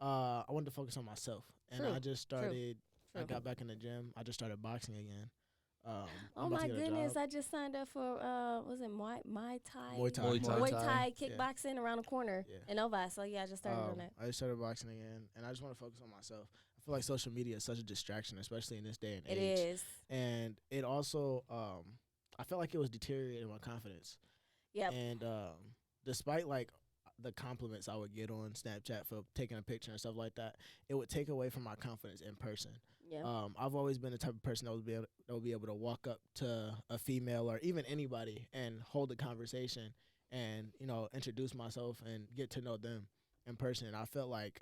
I wanted to focus on myself, and True, I just started. I True. got back in the gym. I just started boxing again. Oh I'm about my to get a goodness! job. I just signed up for was it Muay Thai? Muay Thai. Muay Thai. Muay Thai Yeah. kickboxing around the corner Yeah. in Novi. So yeah, I just started doing that. I just started boxing again, and I just want to focus on myself. I feel like social media is such a distraction, especially in this day and It age. is. And it also, I felt like it was deteriorating my confidence. Yep. And despite like the compliments I would get on Snapchat for taking a picture and stuff like that, it would take away from my confidence in person. Yeah. I've always been the type of person that would be able to walk up to a female or even anybody and hold a conversation and introduce myself and get to know them in person. And I felt like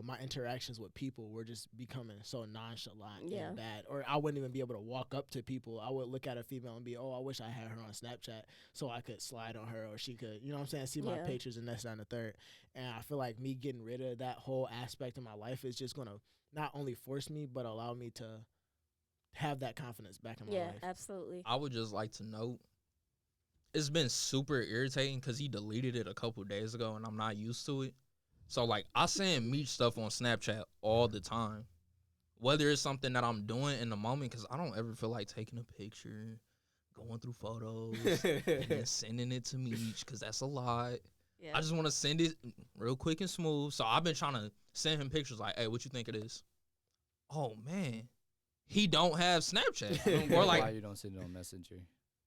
my interactions with people were just becoming so nonchalant Yeah. and bad, or I wouldn't even be able to walk up to people. I would look at a female and be, oh, I wish I had her on Snapchat so I could slide on her, or she could, you know what I'm saying, see my Yeah. pictures and that's that and the third. And I feel like me getting rid of that whole aspect of my life is just going to not only force me, but allow me to have that confidence back in my Yeah, life. absolutely. I would just like to note, it's been super irritating because he deleted it a couple days ago, and I'm not used to it. So, like, I send Meech stuff on Snapchat all the time. Whether it's something that I'm doing in the moment, because I don't ever feel like taking a picture, going through photos, and then sending it to Meech, because that's a lot. Yeah. I just want to send it real quick and smooth. So, I've been trying to send him pictures like, hey, what you think of this? Oh, man. He don't have I don't Snapchat. get or, why like, you don't send it on Messenger.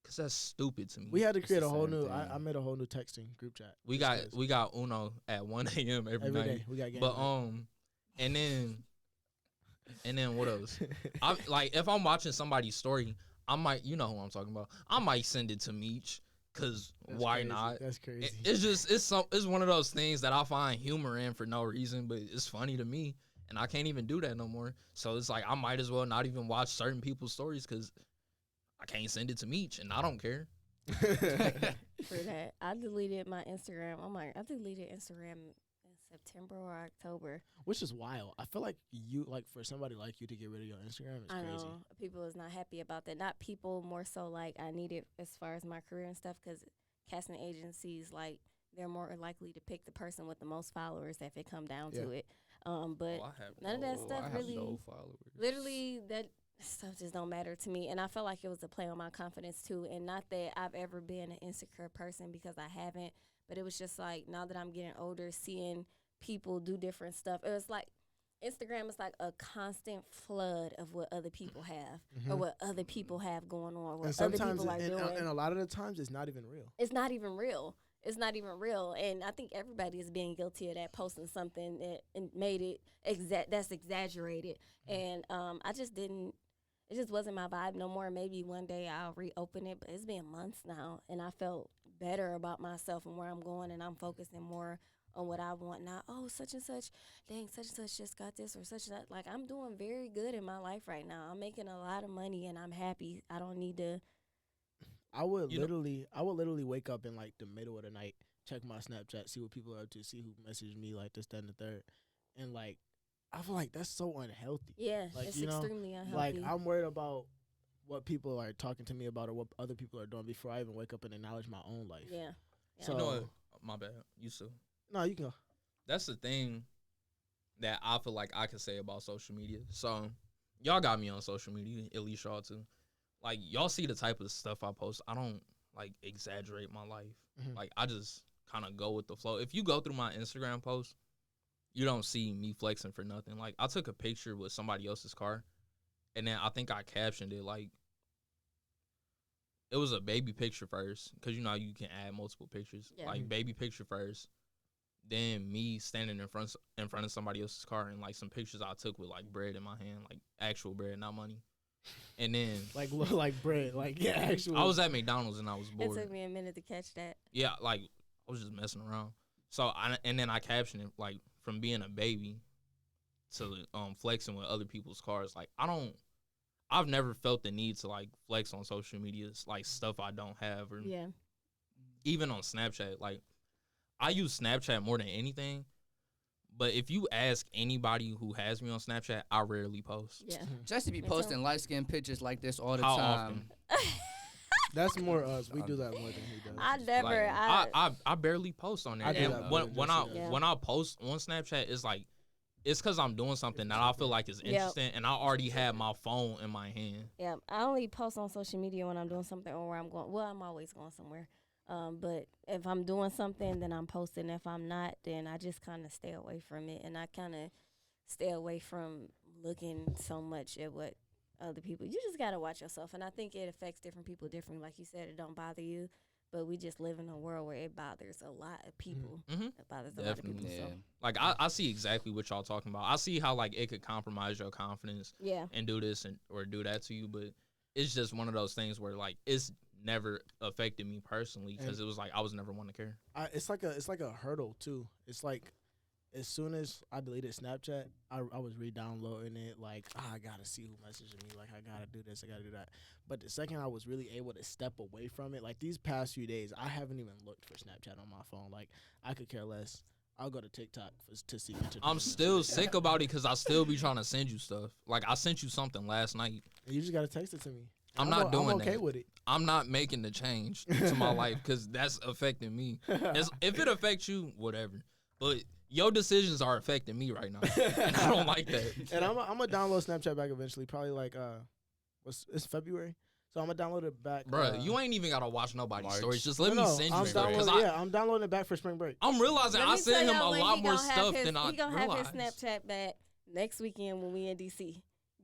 because that's stupid to me. We had to It's create the a whole same new. thing. I made a whole new texting group chat. We just got 'cause we got Uno at 1 a.m. every every night. day we got games. But and then what else? I like if I'm watching somebody's story, I might, you know who I'm talking about. I might send it to Meech, cause That's why crazy. not? That's crazy. It's just it's one of those things that I find humor in for no reason, but it's funny to me. and I can't even do that no more. So it's like I might as well not even watch certain people's stories because I can't send it to Meech, and I don't care. For that, I deleted my Instagram. I deleted Instagram in September or October. Which is wild. I feel like for somebody like you to get rid of your Instagram is I crazy. know people is not happy about that. Not people, more so like I need it as far as my career and stuff, because casting agencies, like, they're more likely to pick the person with the most followers if it come down to it. But none of that stuff really, no followers. literally, that stuff just don't matter to me. And I felt like it was a play on my confidence too. And not that I've ever been an insecure person, because I haven't, but it was just like, now that I'm getting older, seeing people do different stuff, it was like Instagram is like a constant flood of what other people have, or what other people have going on, what And other sometimes, people are doing. and a lot of the times, it's not even real. It's not even real. It's not even real. And I think everybody is being guilty of that, posting something that and made it that's exaggerated. And I just didn't, it just wasn't my vibe no more. Maybe one day I'll reopen it, but it's been months now, and I felt better about myself and where I'm going, and I'm focusing more on what I want now. Oh, such and such, dang, such and such just got this, or such and that. Like, I'm doing very good in my life right now. I'm making a lot of money, and I'm happy. I don't need to. I would literally wake up in like the middle of the night, check my Snapchat, see what people are up to, see who messaged me, like this, that, and the third, and like I feel like that's so unhealthy. Yeah, like, it's extremely unhealthy. Like, I'm worried about what people are talking to me about or what other people are doing before I even wake up and acknowledge my own life. Yeah. So, You know what? My bad. You too. No, you can go. That's the thing that I feel like I could say about social media. So y'all got me on social media, at least y'all too. Like, y'all see the type of stuff I post. I don't like exaggerate my life. Like, I just kind of go with the flow. If you go through my Instagram post, you don't see me flexing for nothing. Like, I took a picture with somebody else's car, and then I think I captioned it like, it was a baby picture first, because you know you can add multiple pictures. Yeah. Like, baby picture first, then me standing in front of somebody else's car, and like some pictures I took with like bread in my hand, like actual bread, not money. And then like bread, like actual. I was at McDonald's and I was It bored. took me a minute to catch that. Yeah, like I was just messing around. So and then I captioned it like, from being a baby to flexing with other people's cars. Like, I've never felt the need to like flex on social media. It's like stuff I don't have, or Yeah. even on Snapchat. Like, I use Snapchat more than anything. But if you ask anybody who has me on Snapchat, I rarely post. Yeah. Just to be Me posting too. light skin pictures like this all the How time. often? That's more us. We do that more than he does. I never. Like, I barely post on there. I do And that when more than when I post on Snapchat, it's like, it's because I'm doing something that I feel like is interesting, and I already have my phone in my hand. Yeah, I only post on social media when I'm doing something or where I'm going. Well, I'm always going somewhere. But if I'm doing something, then I'm posting. If I'm not, then I just kind of stay away from it. And I kind of stay away from looking so much at what other people. You just got to watch yourself. And I think it affects different people differently. Like you said, it don't bother you. But we just live in a world where it bothers a lot of people. Mm-hmm. It bothers a lot of people. Yeah. So. Like, I see exactly what y'all talking about. I see how like it could compromise your confidence Yeah. and do this or do that to you. But it's just one of those things where like it's never affected me personally, because it was like I was never one to care. It's like a hurdle too. It's like, as soon as I deleted Snapchat, I was re-downloading it. Like, I gotta see who messaged me. Like, I gotta do this, I gotta do that. But the second I was really able to step away from it, like these past few days, I haven't even looked for Snapchat on my phone. Like, I could care less. I'll go to TikTok to see. I'm still sick about it because I still be trying to send you stuff. Like, I sent you something last night. You just gotta text it to me. I'm not doing I'm okay that. with it. I'm not making the change to my life because that's affecting me. If it affects you, whatever. But your decisions are affecting me right now, and I don't like that. And I'm gonna download Snapchat back eventually. Probably like it's February, so I'm gonna download it back. Bruh, you ain't even gotta watch nobody's March. stories. Just let me send you stuff. I'm downloading it back for spring break. I'm realizing Let I me send tell him a y'all when lot he more gonna have stuff his- than I He gonna realized. have his Snapchat back next weekend when we in DC.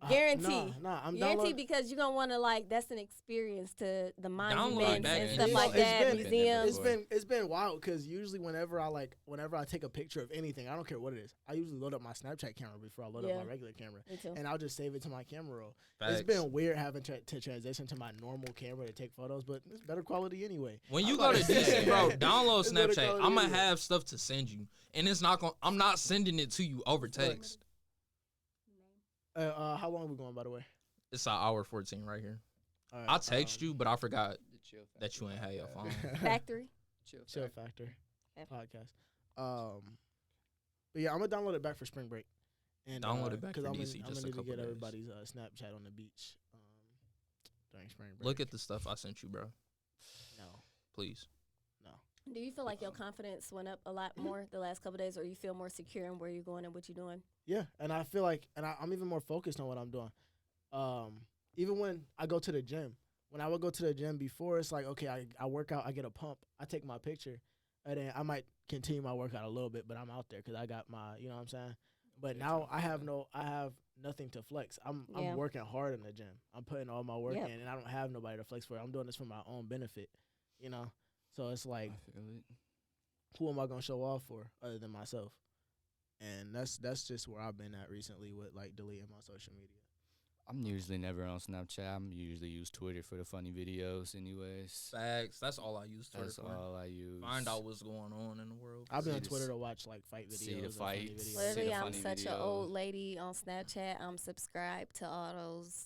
Guarantee. Nah, I'm Guarantee, downloading. because you're gonna want to, like, that's an experience to the monuments back and in. stuff It's- like it's that, been- museums. It's been wild because usually whenever I take a picture of anything, I don't care what it is, I usually load up my Snapchat camera before I load up my regular camera, Me too. and I'll just save it to my camera roll. Facts. It's been weird having to transition to my normal camera to take photos, but it's better quality anyway. When you I'm go to about to DC, say. bro, download It's better Snapchat. quality I'm gonna anyway. have stuff to send you, and it's not gonna. I'm not sending it to you over text. How long are we going, by the way? It's an hour 14 right here. All right, I'll text you, but I forgot The chill that you ain't had your phone. Factory. Chill Factor F- podcast. But yeah, I'm gonna download it back for spring break. And Download it back for I'm DC gonna just a need to couple get days. everybody's Snapchat on the beach during spring break. Look at the stuff I sent you, bro. no. Please. Do you feel like your confidence went up a lot more the last couple of days, or you feel more secure in where you're going and what you're doing? Yeah, and I feel like, I'm even more focused on what I'm doing. Even when I go to the gym, when I would go to the gym before, it's like, okay, I work out, I get a pump, I take my picture, and then I might continue my workout a little bit, but I'm out there because I got my, you know what I'm saying? But now I have nothing to flex. I'm working hard in the gym. I'm putting all my work in, and I don't have nobody to flex for. I'm doing this for my own benefit, you know? So it's like, I feel it. who am I going to show off for other than myself? And that's just where I've been at recently with, like, deleting my social media. I'm usually never on Snapchat. I'm usually use Twitter for the funny videos anyways. Facts. That's all I use Twitter That's for. all I use. Find out what's going on in the world. I've been See on the Twitter s- to watch, like, fight videos. see the and funny fights. videos. See Literally, the I'm funny such an video. old lady on Snapchat. I'm subscribed to all those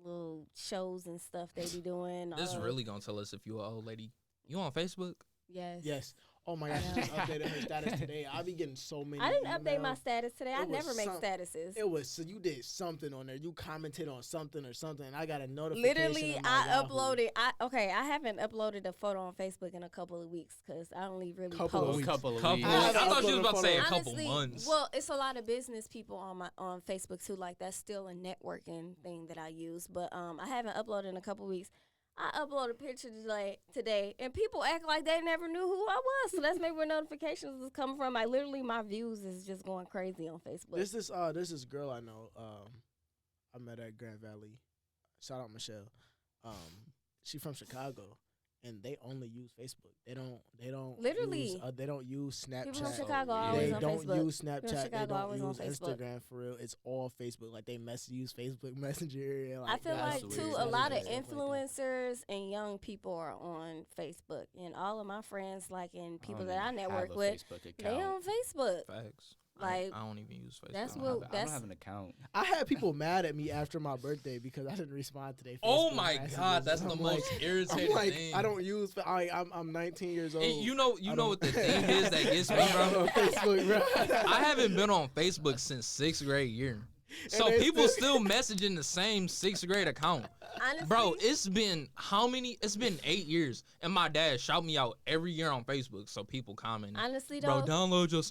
little shows and stuff they be doing. This really gonna tell us if you an old lady. You on Facebook? Yes. Yes. Oh, my gosh. She just updated her status today. I be getting so many I didn't update my emails. status today. I It was never make some- statuses. It was, so you did something on there. You commented on something or something, and I got a notification. Literally, on my I Yahoo. uploaded. I haven't uploaded a photo on Facebook in a couple of weeks because I only really Couple of post. weeks. Couple of Couple. weeks. I I haven't thought you was uploaded about to say a photos. couple Honestly, months. well, it's a lot of business people on Facebook too. Like that's still a networking thing that I use. But I haven't uploaded in a couple weeks. I uploaded a picture today, and people act like they never knew who I was. So that's maybe where notifications is coming from. Like literally, my views is just going crazy on Facebook. This is girl I know. I met at Grand Valley. Shout out Michelle. She from Chicago, and they only use Facebook. They don't Literally. they don't use Snapchat. People from Chicago are They always on don't Facebook. use Snapchat. They Chicago don't always on use Facebook. Instagram for real. It's all Facebook. Like they use Facebook Messenger. And I feel that's like weird. too, a That's lot of weird. Stuff like that. influencers and young people are on Facebook, and all of my friends, like and people that I network with, they on Facebook. Facts. Like, I don't even use Facebook. that's I what- don't that's- have an account. I had people mad at me after my birthday because I didn't respond to their Facebook Oh my messages. god, that's the I'm most like, irritating I'm like, thing. I don't use. I'm 19 years old. And you know don't- what the thing is that gets me, I don't bro. know Facebook, bro. I haven't been on Facebook since 6th grade year. So they people still messaging the same 6th grade account. Honestly, Bro, it's been how many? It's been 8 years, and my dad shout me out every year on Facebook. So people comment, honestly bro, though, download your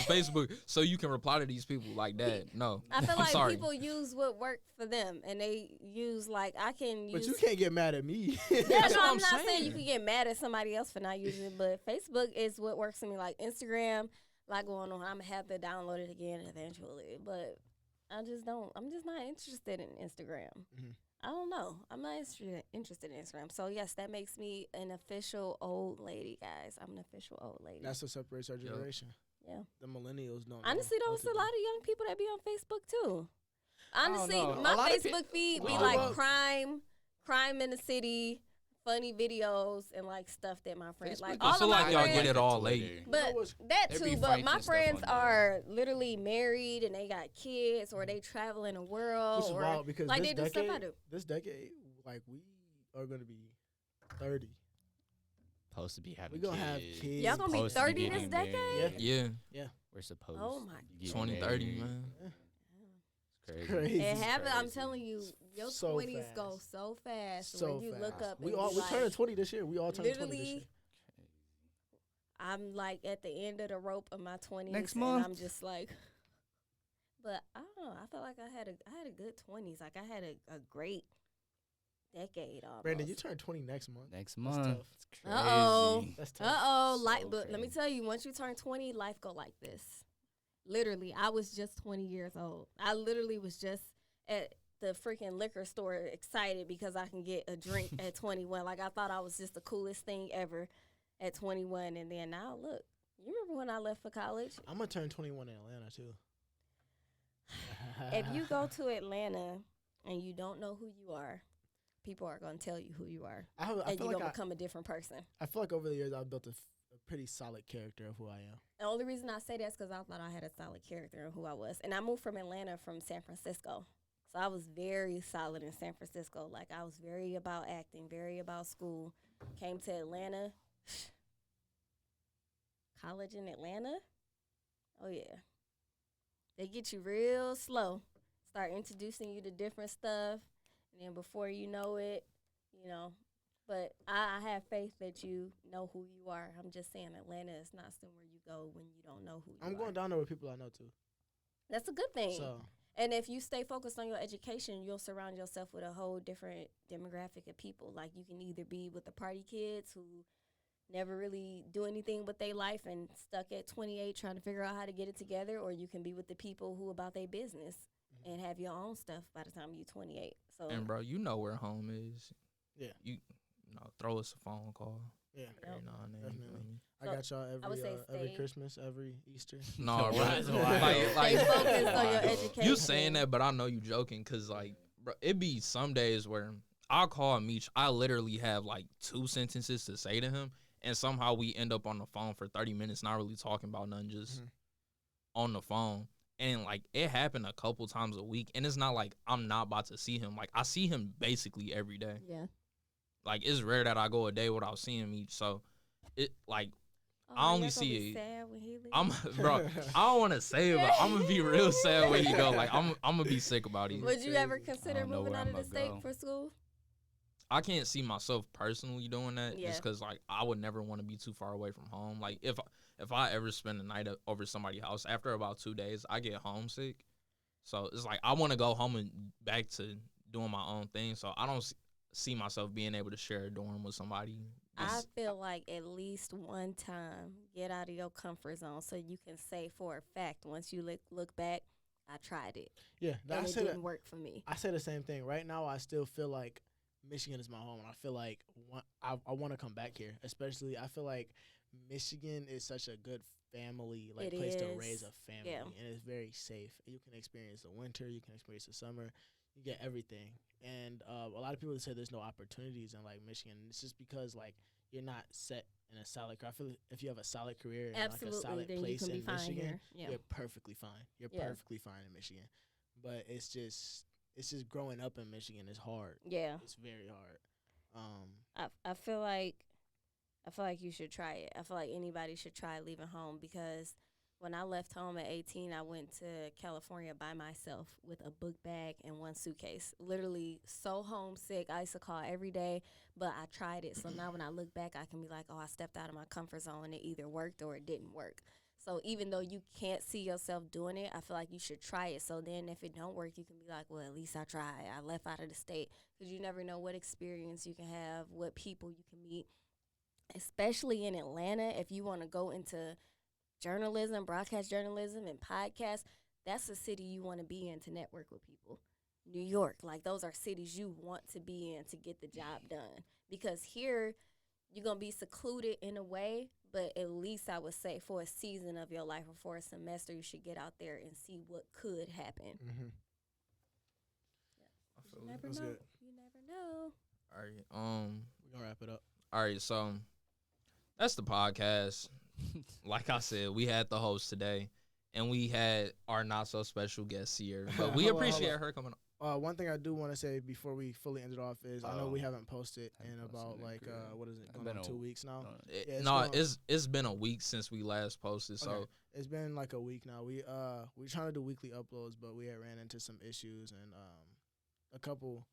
Facebook so you can reply to these people. Like, Dad, no, I feel I'm like sorry. people use what worked for them, and they use like I can use. But you can't get mad at me. Yeah, That's no, what I'm I'm not saying saying. you can get mad at somebody else for not using it, but Facebook is what works for me. Like Instagram, like going on, I'm gonna have to download it again eventually, but I'm just not interested in Instagram. Mhm. I don't know. I'm not interested in Instagram. So yes, that makes me an official old lady, guys. I'm an official old lady. That's what separates our Yup. generation. Yeah. The millennials don't. Honestly, know though, what it's to a do. lot of young people that be on Facebook too. Honestly, know. A my lot of Facebook feed be Wow. like Wow. crime in the city, funny videos, and like stuff that my friends like. Facebook I All is feel of my like y'all friends, get it all late. You know but what's- that There too. be But fights my and stuff friends on there. are literally married and they got kids, or they traveling the world, Which is or wild because like this they do decade, stuff I do. this decade, like we are gonna be 30. Supposed to be having We gonna have kids. kids. Y'all gonna be Supposed to 30 this getting decade? married. Yeah, We're supposed. Oh my to be getting 2030, married. man. It's Crazy. And have it, I'm crazy. telling you, your So 20s go fast. so fast. So when you look fast. up, We and all be we like, turning 20 this year. We all turning 20 this year. literally, I'm like at the end of the rope of my 20s. Next and month. I'm just like, but I don't know. I felt like I had a good 20s. Like I had a great decade almost. Brandon, you turn 20 next month. Next That's month. tough. It's crazy. Uh-oh. That's tough. Uh-oh. So Like, but let me crazy. tell you, once you turn 20, life go like this. Literally, I was just 20 years old. I literally was just at the freaking liquor store excited because I can get a drink at 21. Like, I thought I was just the coolest thing ever at 21. And then now, look, you remember when I left for college? I'm gonna turn 21 in Atlanta too. If you go to Atlanta and you don't know who you are, people are going to tell you who you are. I And feel you're like going to become a different person. I feel like over the years I've built a pretty solid character of who I am. The only reason I say that is because I thought I had a solid character and who I was. And I moved from Atlanta from San Francisco. So I was very solid in San Francisco. Like, I was very about acting, very about school. Came to Atlanta. College in Atlanta? Oh, yeah. They get you real slow. Start introducing you to different stuff. And then before you know it, you know. But I have faith that you know who you are. I'm just saying Atlanta is not somewhere you go when you don't know who you are. I'm going down there with people I know, too. That's a good thing. So, and if you stay focused on your education, you'll surround yourself with a whole different demographic of people. Like, you can either be with the party kids who never really do anything with their life and stuck at 28 trying to figure out how to get it together, or you can be with the people who about their business and have your own stuff by the time you're 28. So, And bro, you know where home is. Yeah. You know, throw us a phone call. yeah. Every now and then. Definitely. So, I got y'all I would say every stay- Christmas, every Easter. No, bro. That's wild. like, stay focused on your education. you saying that, but I know you joking, cause like, bro, it be some days where I'll call Meech. I literally have like 2 sentences to say to him, and somehow we end up on the phone for 30 minutes, not really talking about nothing, just on the phone. And like, it happened a couple times a week, and it's not like I'm not about to see him. Like, I see him basically every day. Yeah. Like, it's rare that I go a day without seeing Meech. So, it like. I only y'all gonna see be it. sad when he leave? I'm bro. I don't want to say it, but I'm gonna be real sad when you go. Like, I'm gonna be sick about it. Would you ever consider don't know moving where out of I'ma the state go. for school? I can't see myself personally doing that, Yeah. just because like I would never want to be too far away from home. Like, if I ever spend the night over somebody's house, after about 2 days, I get homesick. So it's like I want to go home and back to doing my own thing. So I don't see myself being able to share a dorm with somebody. I feel like at least one time get out of your comfort zone so you can say for a fact once you look back, I tried it Yeah, and I it say didn't that. work for me. I say the same thing. Right now, I still feel like Michigan is my home, and I feel like I want to come back here. Especially, I feel like Michigan is such a good family It place to is. raise a family, Yeah. and it's very safe. You can experience the winter, you can experience the summer, you get everything. And a lot of people say there's no opportunities in like Michigan. It's just because like you're not set in a solid career. I feel like if you have a solid career and Absolutely, like a solid then you place can be in fine Michigan, here. Yeah. you're perfectly fine. You're Yeah. perfectly fine in Michigan. But it's just growing up in Michigan is hard. Yeah. It's very hard. I feel like you should try it. I feel like anybody should try leaving home because when I left home at 18, I went to California by myself with a book bag and 1 suitcase. Literally so homesick. I used to call every day, but I tried it. So now when I look back, I can be like, oh, I stepped out of my comfort zone and it either worked or it didn't work. So even though you can't see yourself doing it, I feel like you should try it. So then if it don't work, you can be like, well, at least I tried. I left out of the state because you never know what experience you can have, what people you can meet, especially in Atlanta. If you want to go into journalism, broadcast journalism, and podcasts, that's a city you want to be in to network with people. New York, like those are cities you want to be in to get the job done. Because here, you're going to be secluded in a way, but at least I would say for a season of your life or for a semester, you should get out there and see what could happen. Mm-hmm. I feel You it. never That's know. good. You never know. All right. We're gonna wrap it up. All right. So that's the podcast. Like I said, we had the host today, and we had our not so special guest Sierra. But we Hold on, appreciate hold on. her coming on. One thing I do want to say before we fully end it off is I know we haven't posted in Haven't about posted in like good. what is it It's going been on a- 2 weeks now. Yeah, it's No, going- it's been a week since we last posted. So Okay. It's been like a week now. We're trying to do weekly uploads, but we had ran into some issues and a couple.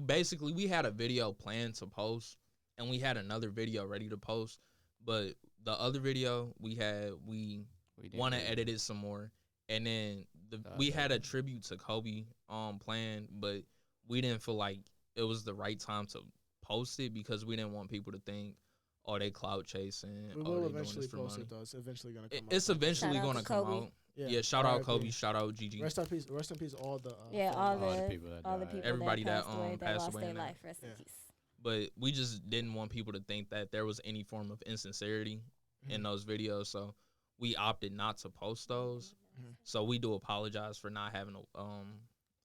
basically we had a video planned to post, and we had another video ready to post. But the other video we didn't want do to it. edit it some more, and then That's we had it. a tribute to Kobe planned, but we didn't feel like it was the right time to post it because we didn't want people to think, oh, they clout chasing. We oh, will they doing eventually this for post money. it though. It's eventually gonna come. It's out. eventually Shout out going to to come Kobe. out. Yeah, shout I out agree. Kobe, shout out Gigi. Rest in peace. Rest in peace. All the Yeah, family. all the people that all the died. people Everybody that that, passed away, that passed lost away their in that. life. Rest in Yeah. peace. But we just didn't want people to think that there was any form of insincerity in Mhm. those videos, so we opted not to post those. Mhm. So we do apologize for not having a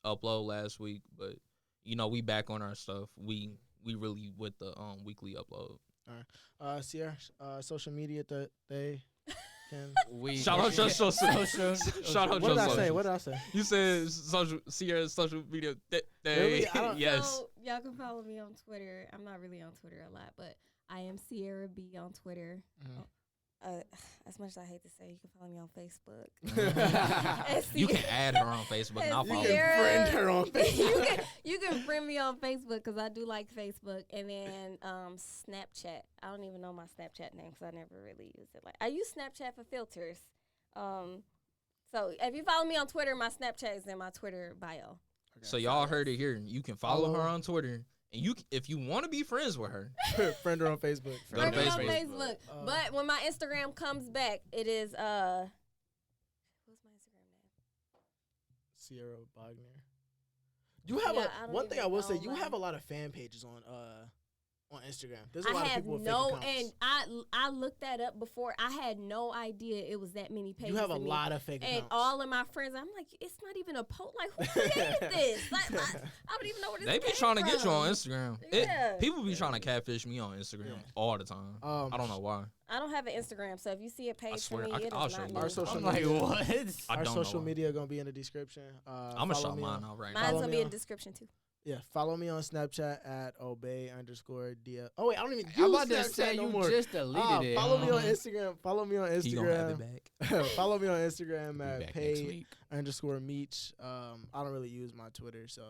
upload last week, but you know we back on our stuff. We really with the weekly upload. Sierra, social media that they can. Shout out your social. Shout out What your did I social. say? What did I say? You said Sierra's social media. Really? I don't- Yes. So y'all can follow me on Twitter. I'm not really on Twitter a lot, but I am Sierra B on Twitter. As much as I hate to say, you can follow me on Facebook. You can add her on Facebook and I'll You follow can her. friend her on Facebook. you can friend me on Facebook because I do like Facebook, and then Snapchat. I don't even know my Snapchat name because I never really use it. Like I use Snapchat for filters. So if you follow me on Twitter, my Snapchat is in my Twitter bio. So y'all heard it here. You can follow her on Twitter, and if you want to be friends with her, Friend her on Facebook. Go to Friend me on Facebook. Facebook. But when my Instagram comes back, it is what's my Instagram name? Sierra Bognear. You have Yeah, I don't one thing I even will say. know, You like- have a lot of fan pages on Instagram. There's a I lot of have people with no, fake accounts. and I looked that up before. I had no idea it was that many pages. You have a of me. lot of fake And accounts. all of my friends, I'm like, it's not even a post. Like, who created this? Like, I don't even know where this they be came trying to get you from. on Instagram. Yeah. People be trying to catfish me on Instagram all the time. I don't know why. I don't have an Instagram, so if you see a page swear, for me, it I'll is show not you. me. Our social I'm like, media. what? I Our don't know social why. media gonna be in the description. I'm gonna show follow me mine on- out right Mine's now. Follow gonna me be in on- the description too. Yeah, follow me on Snapchat at obey_df. Oh wait, I don't even use I'm about to Snapchat say no you more. just deleted it. Follow me on Instagram. Follow me on He gonna have it Instagram. back. Follow me on Instagram Be at back next week. pay_meech. I don't really use my Twitter, so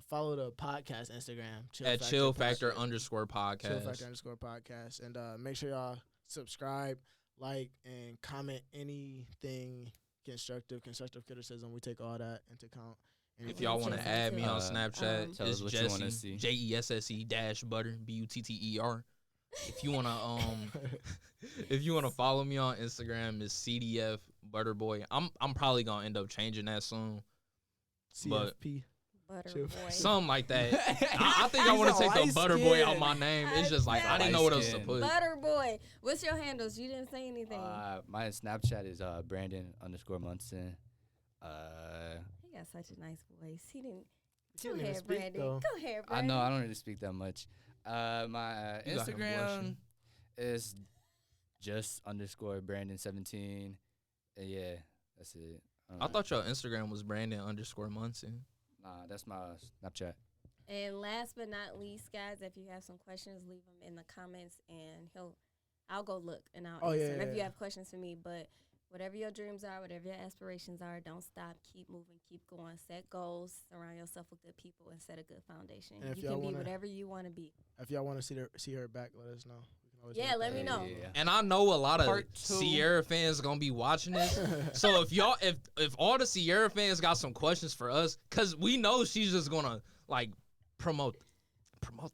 follow the podcast Instagram At Chill Factor _ podcast. Chill Factor _podcast, and make sure y'all subscribe, like, and comment anything constructive criticism. We take all that into account. And If y'all want to Jesse add me too. on Snapchat, Tell us it's what you wanna Jesse see. JESSE-butter BUTTER. If you wanna if you wanna follow me on Instagram, it's CDF Butterboy. I'm probably gonna end up changing that soon, CFP. Butter Chill. boy. something like that. I think I He's want a to take the light Butterboy skin. out my name. It's just like I didn't know what else to Light put. Butter boy. What's your handles? You didn't say anything. My Snapchat is Brandon_Munson. He got such a nice voice. He didn't. He Go didn't even ahead, speak, Brandon. though. Go ahead, I Brandon. know I don't really speak that much. My You got him Instagram blushing. is just _Brandon17. Yeah, that's it. I thought your Instagram was Brandon_Munson. Nah, that's my Snapchat. And last but not least, guys, if you have some questions, leave them in the comments, and I'll go look and I'll Oh, answer yeah, 'em yeah, if you yeah. have questions for me. But whatever your dreams are, whatever your aspirations are, don't stop. Keep moving. Keep going. Set goals. Surround yourself with good people and set a good foundation. And if You y'all can be wanna- whatever you want to be. If y'all want to see her back, let us know. We can always Yeah, make let that me know. Yeah. And I know a lot of Part 2. Sierra fans gonna be watching this. So if all the Sierra fans got some questions for us, cause we know she's just gonna like promote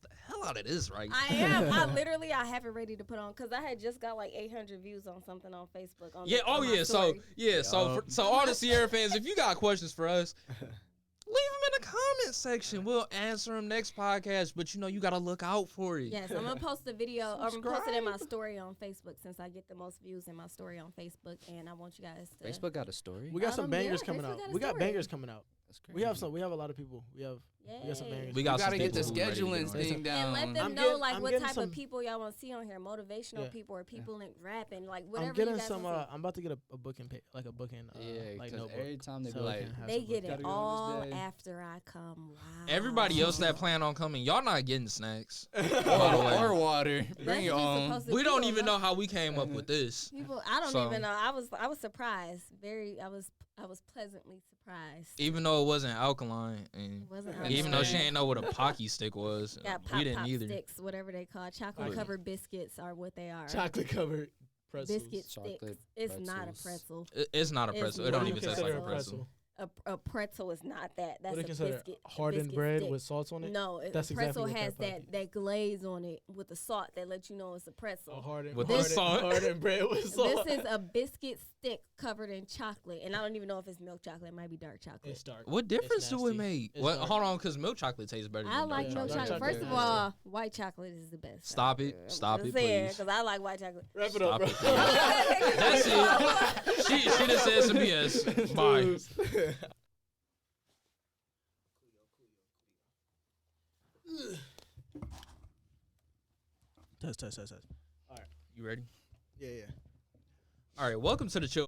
the hell out of this, right? I am. I have it ready to put on because I had just got like 800 views on something on Facebook. Yeah. Oh on my yeah. So story. yeah. So Yup. so all the Sierra fans, if you got questions for us, leave them in the comment section. We'll answer them next podcast. But you gotta look out for it. Yes, I'm gonna post the video. Or I'm gonna post it in my Subscribe. story on Facebook since I get the most views in my story on Facebook, and I want you guys to. Facebook got a story. We got some Yeah, bangers coming Facebook out. got a We got story. bangers coming out. That's crazy. We have a lot of people. We got some Yay. bangers. We got some gotta get the people who ready to get scheduling on thing it. down. And let them I'm know getting- like I'm what getting type some- of people y'all want to see on here. Motivational Yeah. people or people in rapping, like whatever I'm you getting guys some. want to I'm about to get a booking, like a booking. Yeah, like because notebook. every time they So be we like, can have They some get book- it Gotta go on all this day. after I come. Wow. Everybody else that plan on coming, y'all not getting snacks. By the way. or water. That's Bring your just own. supposed to We don't feel, even no? know how we came up with this. People, I don't So- even know. I was surprised. I was pleasantly surprised. Even though it wasn't alkaline, and It wasn't even though she alkaline. ain't know what a Pocky stick was, Got we pop didn't either. sticks, whatever they call chocolate Right. covered biscuits are what they are. chocolate covered pretzels. Biscuit Chocolate sticks. It's not a pretzels. pretzel. It's not a It's pretzel. It what don't do even you taste like consider a a pretzel. A pretzel is not that. That's What do you a consider biscuit. a hardened biscuit bread stick. with salt on it? No, That's a pretzel exactly what has that puppy- that glaze on it with the salt that lets you know it's a pretzel. A hardened, With hardened, the salt. hardened bread with salt. This is a biscuit stick covered in chocolate, and I don't even know if it's milk chocolate. It might be dark chocolate. It's dark. What difference do it nasty. make? It's What? dark. Hold on, because milk chocolate tastes better. I than like dark milk dark chocolate. chocolate First of is all, white chocolate is the best. Stop it. Stop it, please. Because I like white chocolate. Wrap it Stop up, it, bro. That's it. She just said some BS. Bye. Test. You ready? Yeah. All right, welcome to the Chill